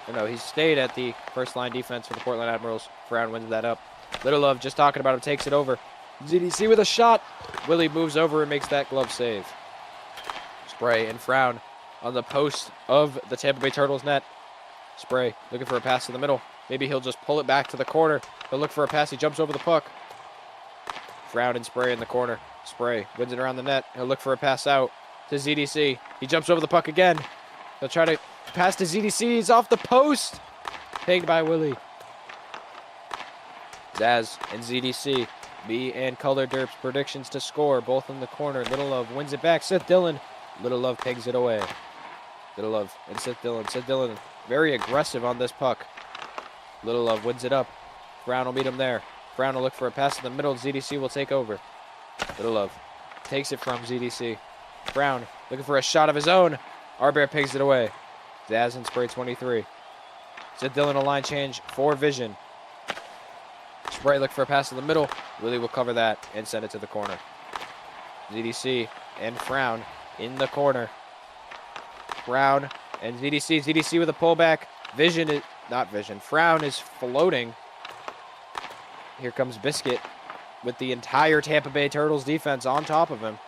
Or no, he's stayed at the first line defense for the Portland Admirals. Frown wins that up. Little Love, just talking about him, takes it over. ZDC with a shot. Willie moves over and makes that glove save. Spray and Frown on the post of the Tampa Bay Turtles net. Spray looking for a pass to the middle. Maybe he'll just pull it back to the corner. He'll look for a pass. He jumps over the puck. Frown and Spray in the corner. Spray wins it around the net. He'll look for a pass out to ZDC. He jumps over the puck again. He'll try to pass to ZDC. He's off the post. Pinged by Willie. Zaz and ZDC. Me and Color Derp's predictions to score. Both in the corner. Little Love wins it back. Seth Dillon. Little Love pings it away. Little Love and Seth Dillon. Seth Dillon very aggressive on this puck. Little Love wins it up. Brown will meet him there. Brown will look for a pass in the middle. ZDC will take over. Little Love takes it from ZDC. Brown looking for a shot of his own. Arbear pings it away. Zaz and Spray 23. Seth Dillon a line change for Vision. Spray look for a pass in the middle. Willie will cover that and send it to the corner. ZDC and Frown in the corner. Brown and ZDC. ZDC with a pullback. Vision is not Vision. Frown is floating. Here comes Biscuit with the entire Tampa Bay Turtles defense on top of him.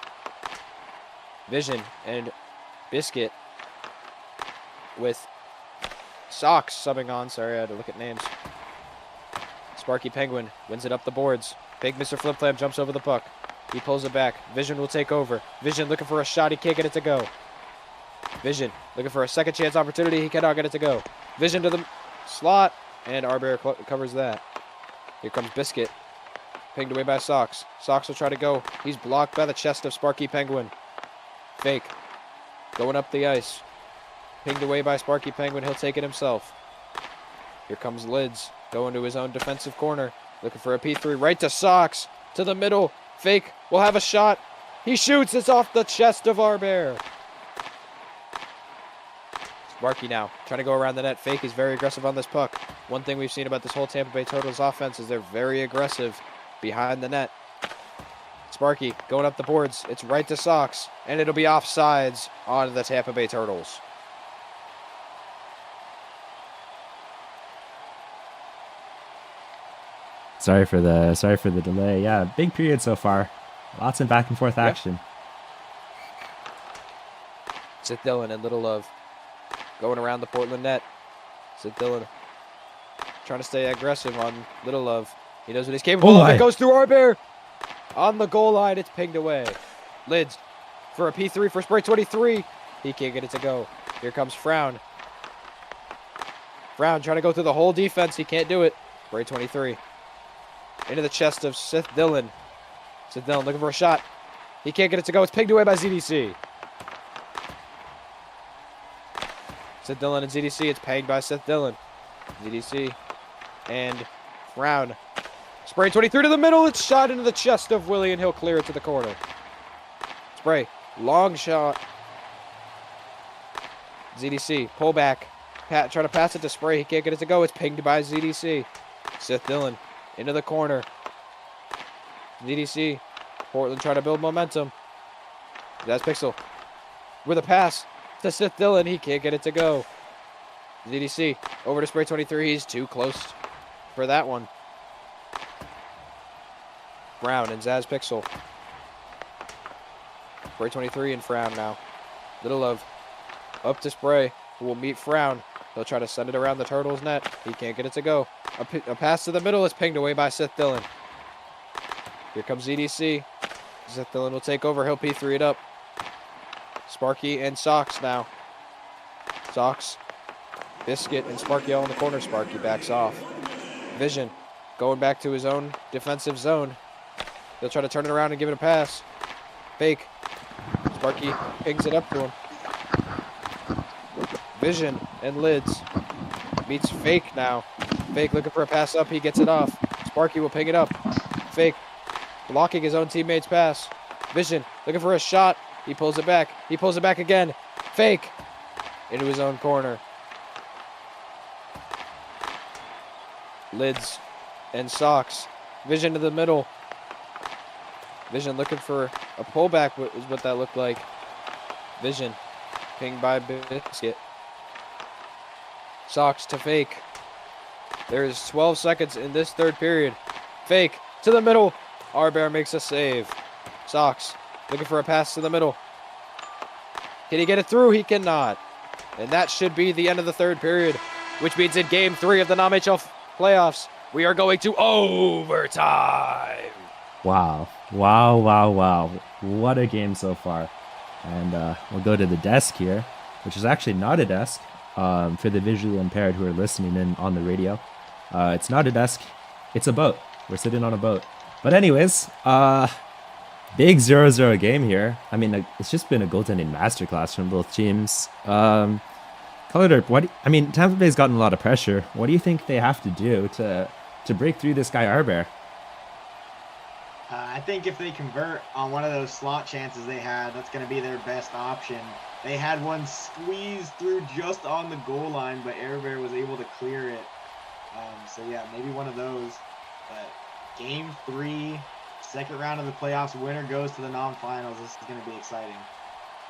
Vision and Biscuit with Socks subbing on. Sorry, I had to look at names. Sparky Penguin wins it up the boards. Big Mr. Flip Flap jumps over the puck. He pulls it back. Vision will take over. Vision looking for a shot. He can't get it to go. Vision looking for a second chance opportunity. He cannot get it to go. Vision to the slot, and Arbear covers that. Here comes Biscuit. Pinged away by Socks. Socks will try to go. He's blocked by the chest of Sparky Penguin. Fake. Going up the ice. Pinged away by Sparky Penguin. He'll take it himself. Here comes Lids. Going to his own defensive corner. Looking for a P3. Right to Sox. To the middle. Fake will have a shot. He shoots. It's off the chest of Arbear. Sparky now trying to go around the net. Fake is very aggressive on this puck. One thing we've seen about this whole Tampa Bay Turtles offense is they're very aggressive behind the net. Sparky going up the boards. It's right to Sox, and it'll be offsides on the Tampa Bay Turtles. Sorry for the delay. Yeah, big period so far. Lots of back and forth action. Sith Dillon and Little Love going around the Portland net. Sith Dillon trying to stay aggressive on Little Love. He knows what he's capable of. It goes through Arbear. On the goal line, it's pinged away. Lids for a P3 for Spray 23. He can't get it to go. Here comes Frown. Frown trying to go through the whole defense. He can't do it. Spray 23. Into the chest of Sith Dillon. Sith Dillon looking for a shot. He can't get it to go. It's pinged away by ZDC. Sith Dillon and ZDC. It's pinged by Sith Dillon. ZDC and Frown. Spray 23 to the middle. It's shot into the chest of Willie, and he'll clear it to the corner. Spray. Long shot. ZDC. Pull back. Trying to pass it to Spray. He can't get it to go. It's pinged by ZDC. Sith Dillon into the corner. ZDC. Portland trying to build momentum. That's Pixel. With a pass to Sith Dillon. He can't get it to go. ZDC. Over to Spray 23. He's too close for that one. Brown and Zaz Pixel. Spray 23 and Frown now. Little Love up to Spray, who will meet Frown. He'll try to send it around the Turtles' net. He can't get it to go. A pass to the middle is pinged away by Sith Dillon. Here comes ZDC. Sith Dillon will take over. He'll P3 it up. Sparky and Sox now. Sox, Biscuit, and Sparky all in the corner. Sparky backs off. Vision going back to his own defensive zone. They'll try to turn it around and give it a pass. Fake. Sparky pings it up to him. Vision and Lids meets Fake now. Fake looking for a pass up. He gets it off. Sparky will ping it up. Fake blocking his own teammate's pass. Vision looking for a shot. He pulls it back. He pulls it back again. Fake into his own corner. Lids and Sox. Vision to the middle. Vision looking for a pullback is what that looked like. Vision pinged by Biscuit. Sox to Fake. There's 12 seconds in this third period. Fake to the middle. Arbear makes a save. Sox looking for a pass to the middle. Can he get it through? He cannot. And that should be the end of the third period, which means in Game 3 of the NAMHL playoffs, we are going to overtime. Wow. Wow, wow, wow. What a game so far. And we'll go to the desk here, which is actually not a desk for the visually impaired who are listening in on the radio. It's not a desk. It's a boat. We're sitting on a boat. But anyways, big 0-0 game here. I mean, it's just been a goaltending masterclass from both teams. Color Derp, Tampa Bay's gotten a lot of pressure. What do you think they have to do to break through this guy Arbear? I think if they convert on one of those slot chances they had, that's going to be their best option. They had one squeezed through just on the goal line, but Arbear was able to clear it. So yeah, maybe one of those. But Game 3, second round of the playoffs, winner goes to the non-finals. This is going to be exciting.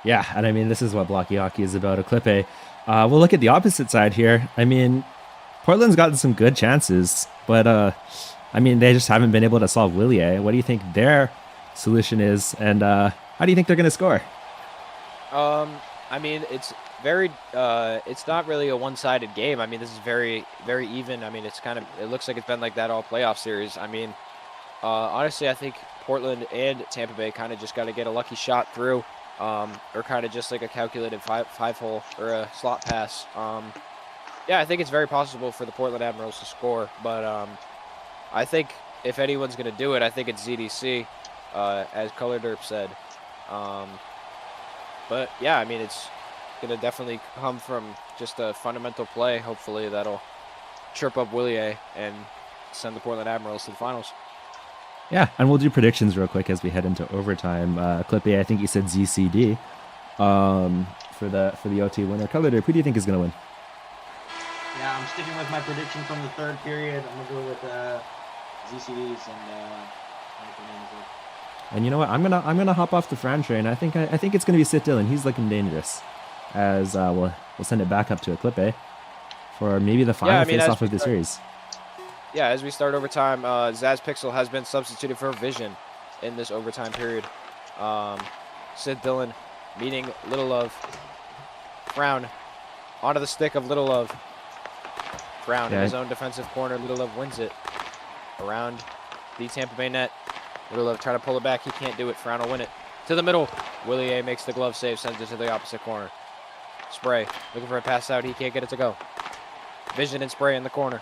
Yeah, and I mean, this is what Blocky Hockey is about, a clip A. We'll look at the opposite side here. I mean, Portland's gotten some good chances, but they just haven't been able to solve Willie. What do you think their solution is, and how do you think they're going to score? It's not really a one-sided game. I mean, this is very, very even. I mean, it looks like it's been like that all playoff series. I mean, honestly, I think Portland and Tampa Bay kind of just got to get a lucky shot through, or kind of just like a calculated five-hole or a slot pass. Yeah, I think it's very possible for the Portland Admirals to score, but I think if anyone's going to do it, I think it's ZDC, as Color Derp said. But yeah, I mean, gonna definitely come from just a fundamental play. Hopefully that'll trip up Willier and send the Portland Admirals to the finals. Yeah, and we'll do predictions real quick as we head into overtime. Clip A, I think you said ZCD for the OT winner. Color Derp, who do you think is going to win? Yeah, I'm sticking with my prediction from the third period. I'm gonna go with ZCDs And you know what? I'm gonna hop off the Fran train. I think it's gonna be Sit Dillon. He's looking dangerous. As we'll send it back up to a Clip A for maybe the final face-off of the series. Yeah, as we start overtime, Zaz Pixel has been substituted for Vision in this overtime period. Sid Dillon meeting Little Love. Frown onto the stick of Little Love. Frown in his own defensive corner. Little Love wins it around the Tampa Bay net. Little Love trying to pull it back. He can't do it. Frown will win it. To the middle. Willier makes the glove save, sends it to the opposite corner. Spray looking for a pass out. He can't get it to go. Vision and Spray in the corner.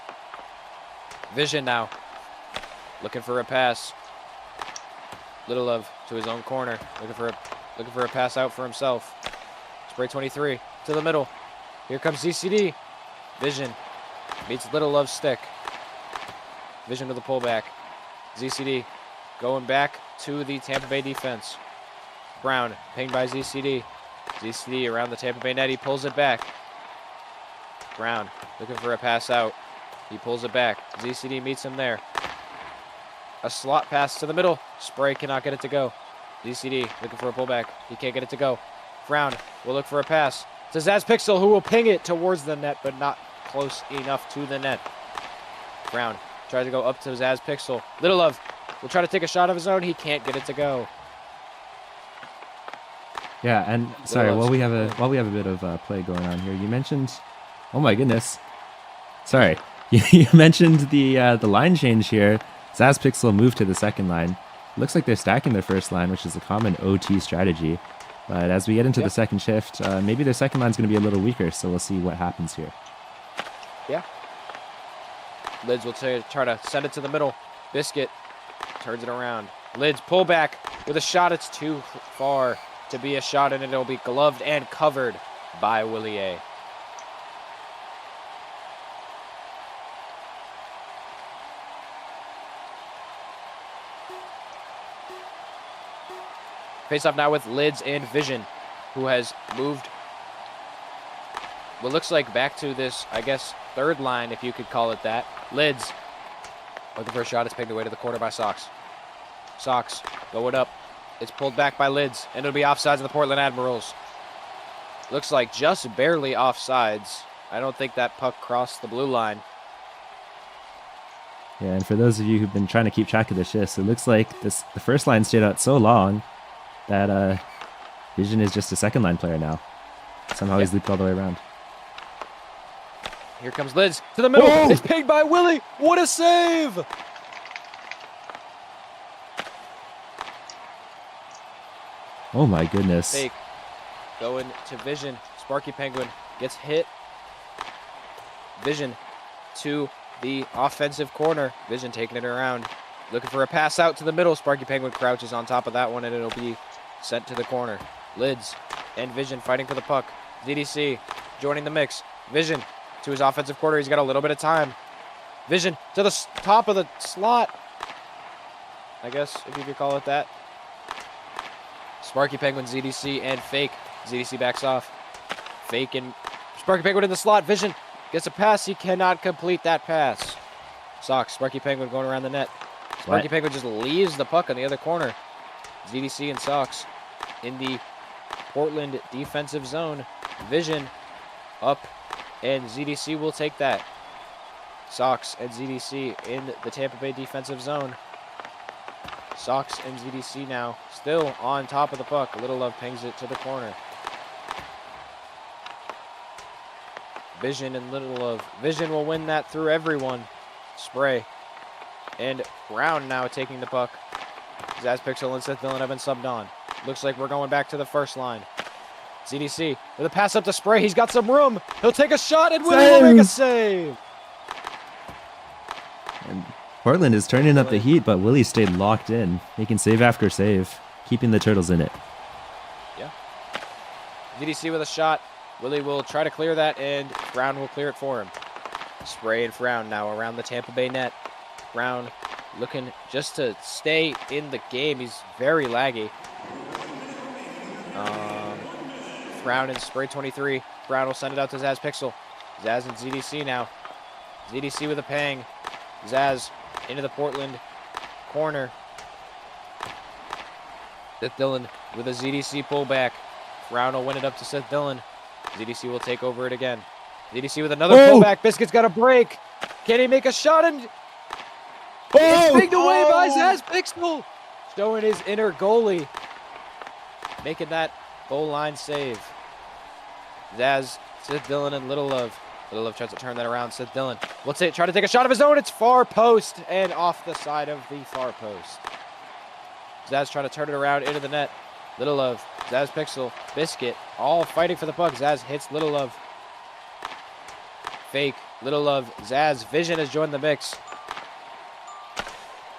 Vision now looking for a pass. Little Love to his own corner, looking for a pass out for himself. Spray 23 to the middle. Here comes ZCD. Vision meets Little Love's stick. Vision to the pullback. ZCD going back to the Tampa Bay defense. Brown pinged by ZCD. ZCD around the Tampa Bay net. He pulls it back. Brown looking for a pass out. He pulls it back. ZCD meets him there. A slot pass to the middle. Spray cannot get it to go. ZCD looking for a pullback. He can't get it to go. Frown will look for a pass to Zaz Pixel, who will ping it towards the net, but not close enough to the net. Frown tries to go up to Zaz Pixel. Little Love will try to take a shot of his own. He can't get it to go. Yeah, and sorry, while we have a bit of play going on here, you mentioned, oh my goodness, sorry. You mentioned the line change here. Zaz Pixel moved to the second line. Looks like they're stacking their first line, which is a common OT strategy. But as we get into the second shift, maybe their second line's going to be a little weaker, so we'll see what happens here. Yeah. Lids will try to send it to the middle. Biscuit turns it around. Lids pull back with a shot. It's too far to be a shot, and it'll be gloved and covered by Willier. Face off now with Lids and Vision, who has moved what looks like back to this, I guess, third line, if you could call it that. Lids looking for a shot. It's pinged away to the corner by Sox. Sox going up. It's pulled back by Lids, and it'll be offsides of the Portland Admirals. Looks like just barely offsides. I don't think that puck crossed the blue line. Yeah, and for those of you who've been trying to keep track of the shifts, it looks like the first line stayed out so long that Vision is just a second line player now. Somehow he's looped all the way around. Here comes Lids to the middle. Whoa! It's pinged by Willie. What a save! Oh my goodness. Fake. Going to Vision. Sparky Penguin gets hit. Vision to the offensive corner. Vision taking it around. Looking for a pass out to the middle. Sparky Penguin crouches on top of that one, and it'll be sent to the corner. Lids and Vision fighting for the puck. DDC joining the mix. Vision to his offensive corner. He's got a little bit of time. Vision to the top of the slot, I guess, if you could call it that. Sparky Penguin, ZDC, and Fake. ZDC backs off. Fake and Sparky Penguin in the slot. Vision gets a pass. He cannot complete that pass. Sox. Sparky Penguin going around the net. Sparky Penguin just leaves the puck on the other corner. ZDC and Sox in the Portland defensive zone. Vision up, and ZDC will take that. Sox and ZDC in the Tampa Bay defensive zone. Sox and ZDC now still on top of the puck. Little Love pings it to the corner. Vision and Little Love. Vision will win that through everyone. Spray. And Brown now taking the puck. Zaz Pixel and Seth Dillon have been subbed on. Looks like we're going back to the first line. ZDC with a pass up to Spray. He's got some room. He'll take a shot and will make a save. And Portland is turning up the heat, but Willie stayed locked in, making save after save, keeping the Turtles in it. Yeah. ZDC with a shot. Willie will try to clear that, and Brown will clear it for him. Spray and Frown now around the Tampa Bay net. Brown looking just to stay in the game. He's very laggy. Brown and Spray 23. Brown will send it out to Zaz Pixel. Zaz and ZDC now. ZDC with a pang. Zaz into the Portland corner. Seth Dillon with a ZDC pullback. Brown will win it up to Seth Dillon. ZDC will take over it again. ZDC with another pullback. Biscuit's got a break. Can he make a shot? And it's picked away by Zaz Pixel. Showing his inner goalie. Making that goal line save. Zaz, Seth Dillon, and Little Love. Little Love tries to turn that around. Seth Dillon will try to take a shot of his own. It's far post and off the side of the far post. Zaz trying to turn it around into the net. Little Love, Zaz Pixel, Biscuit, all fighting for the puck. Zaz hits Little Love. Fake, Little Love, Zaz. Vision has joined the mix.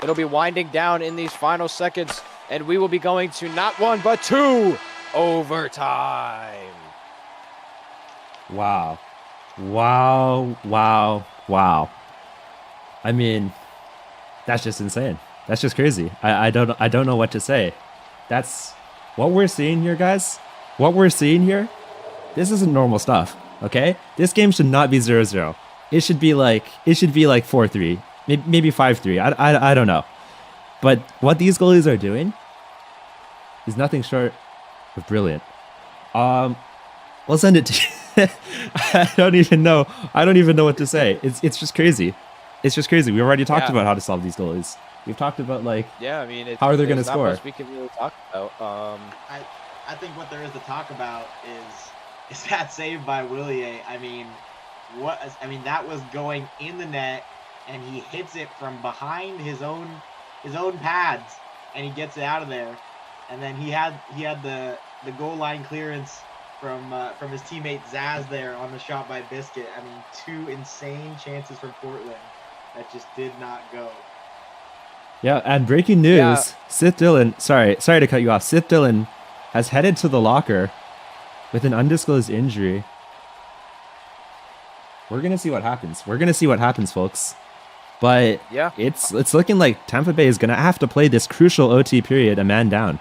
It'll be winding down in these final seconds, and we will be going to not one, but two overtime. Wow. Wow. Wow. Wow. I mean, that's just insane. That's just crazy. I don't know what to say. That's what we're seeing here, guys. What we're seeing here, this isn't normal stuff. Okay? This game should not be 0-0. It should be like 4-3, maybe 5-3. I don't know. But what these goalies are doing is nothing short of brilliant. We'll send it to you. I don't even know what to say. It's just crazy. It's just crazy. We already talked about how to solve these goalies. We've talked about I mean, how are they going to score? Not much we can really talk about. I think what there is to talk about is that save by Willier. I mean, that was going in the net, and he hits it from behind his own pads, and he gets it out of there. And then he had the goal line clearance from his teammate Zaz there on the shot by Biscuit. I mean, two insane chances from Portland that just did not go. Yeah, and breaking news, Seth Dillon, sorry to cut you off. Seth Dillon has headed to the locker with an undisclosed injury. We're going to see what happens. Folks. But it's looking like Tampa Bay is going to have to play this crucial OT period a man down.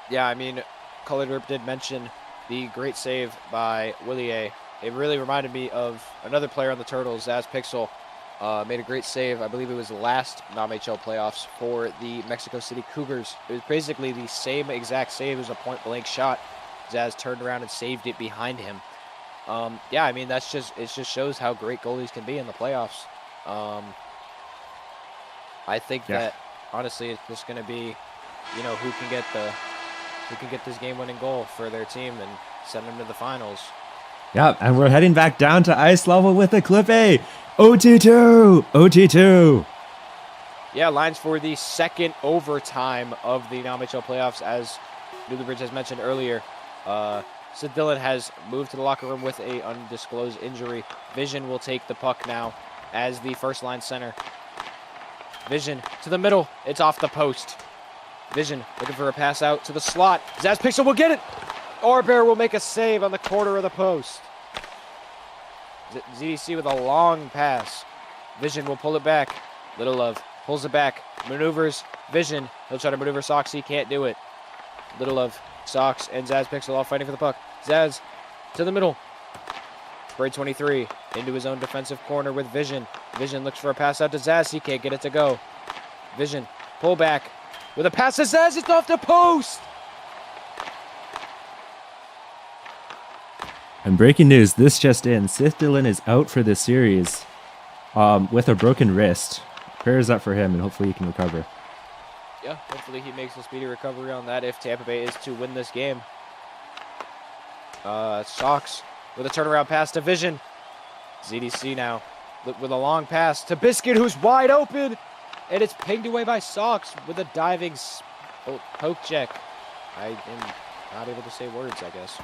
Yeah, I mean, Colored Rip did mention the great save by Willier. It really reminded me of another player on the Turtles, Zaz Pixel. Made a great save. I believe it was the last NAMHL playoffs for the Mexico City Cougars. It was basically the same exact save. It was a point-blank shot. Zaz turned around and saved it behind him. I mean, it just shows how great goalies can be in the playoffs. I think that honestly, it's just going to be, who can get this game-winning goal for their team and send them to the finals. Yeah, and we're heading back down to ice level with a clip A. OT2. Yeah, lines for the second overtime of the NAMHL playoffs, as Newlybridge has mentioned earlier. Seth Dillon has moved to the locker room with a undisclosed injury. Vision will take the puck now as the first line center. Vision to the middle. It's off the post. Vision looking for a pass out to the slot. Zaz Pixel will get it. Orbear will make a save on the corner of the post. ZDC with a long pass. Vision will pull it back. Little Love pulls it back. Maneuvers. Vision. He'll try to maneuver Sox. He can't do it. Little Love, Sox, and Zaz Pixel all fighting for the puck. Zaz to the middle. Spray 23 into his own defensive corner with Vision. Vision looks for a pass out to Zaz. He can't get it to go. Vision pull back with a pass to Zaz. It's off the post. And breaking news, this just in. Seth Dillon is out for this series with a broken wrist. Prayers up for him, and hopefully he can recover. Yeah, hopefully he makes a speedy recovery on that if Tampa Bay is to win this game. Sox with a turnaround pass to Vision. ZDC now with a long pass to Biscuit, who's wide open. And it's pinged away by Sox with a diving poke check. I am not able to say words, I guess.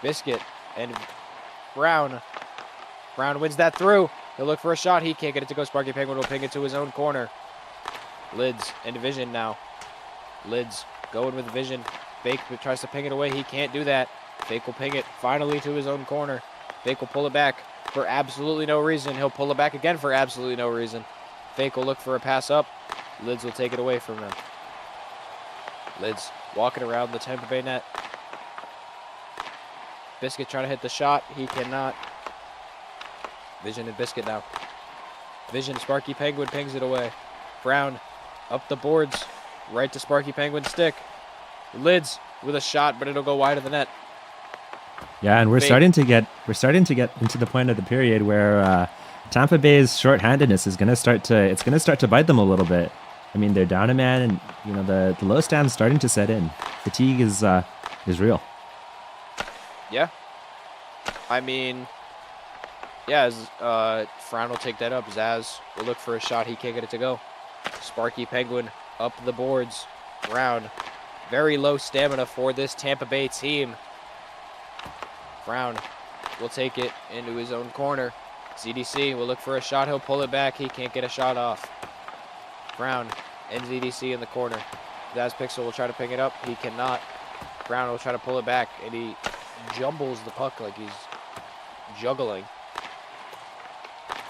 Biscuit and Brown. Brown wins that through. He'll look for a shot. He can't get it to go. Sparky Penguin will ping it to his own corner. Lids and Vision now. Lids going with Vision. Fake tries to ping it away. He can't do that. Fake will ping it finally to his own corner. Fake will pull it back for absolutely no reason. He'll pull it back again for absolutely no reason. Fake will look for a pass up. Lids will take it away from him. Lids walking around the Tampa Bay net. Biscuit trying to hit the shot. He cannot. Vision and Biscuit now. Vision, Sparky Penguin pings it away. Brown up the boards. Right to Sparky Penguin's stick. Lids with a shot, but it'll go wide of the net. Yeah, and we're Fake. starting to get into the point of the period where Tampa Bay's shorthandedness is going to start to bite them a little bit. I mean, they're down a man, and you know the low stand's starting to set in. Fatigue is real. Yeah. I mean, yeah, Frown will take that up. Zaz will look for a shot. He can't get it to go. Sparky Penguin up the boards. Brown, very low stamina for this Tampa Bay team. Brown will take it into his own corner. ZDC will look for a shot. He'll pull it back. He can't get a shot off. Brown and ZDC in the corner. Zaz Pixel will try to ping it up. He cannot. Brown will try to pull it back, and he jumbles the puck like he's juggling.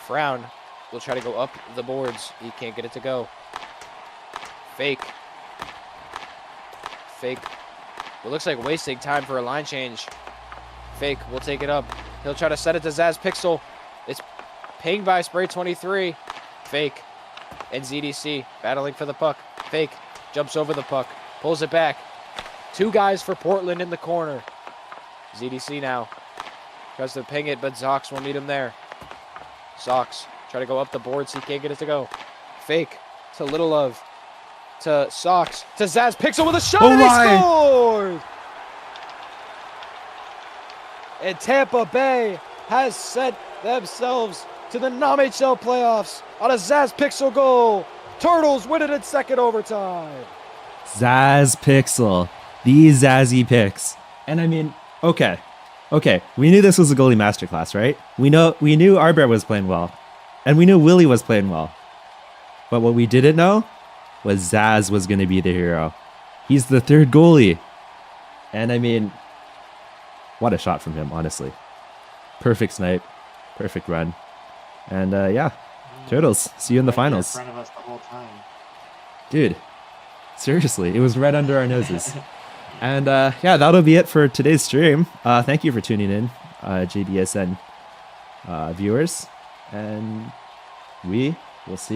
Frown will try to go up the boards. He can't get it to go. Fake. Fake. It looks like wasting time for a line change. Fake will take it up. He'll try to set it to Zaz Pixel. It's pinged by Spray 23. Fake. And ZDC battling for the puck. Fake jumps over the puck. Pulls it back. Two guys for Portland in the corner. ZDC now tries to ping it, but Zox will meet him there. Zox try to go up the boards. He can't get it to go. Fake to Little Love. To Sox. To Zaz Pixel with a shot, and he scores! And Tampa Bay has sent themselves to the NAMHL playoffs on a Zaz Pixel goal. Turtles win it in second overtime. Zaz Pixel, these Zazzy picks. And I mean, okay, we knew this was a goalie masterclass, right? We knew Arbor was playing well, and we knew Willie was playing well. But what we didn't know was Zaz was going to be the hero. He's the third goalie. And I mean, what a shot from him, honestly. Perfect snipe, perfect run. And yeah, Turtles, see you in the finals. In front of us the whole time. Dude, seriously, it was right under our noses. And yeah, that'll be it for today's stream. Thank you for tuning in, JDSN viewers. And we will see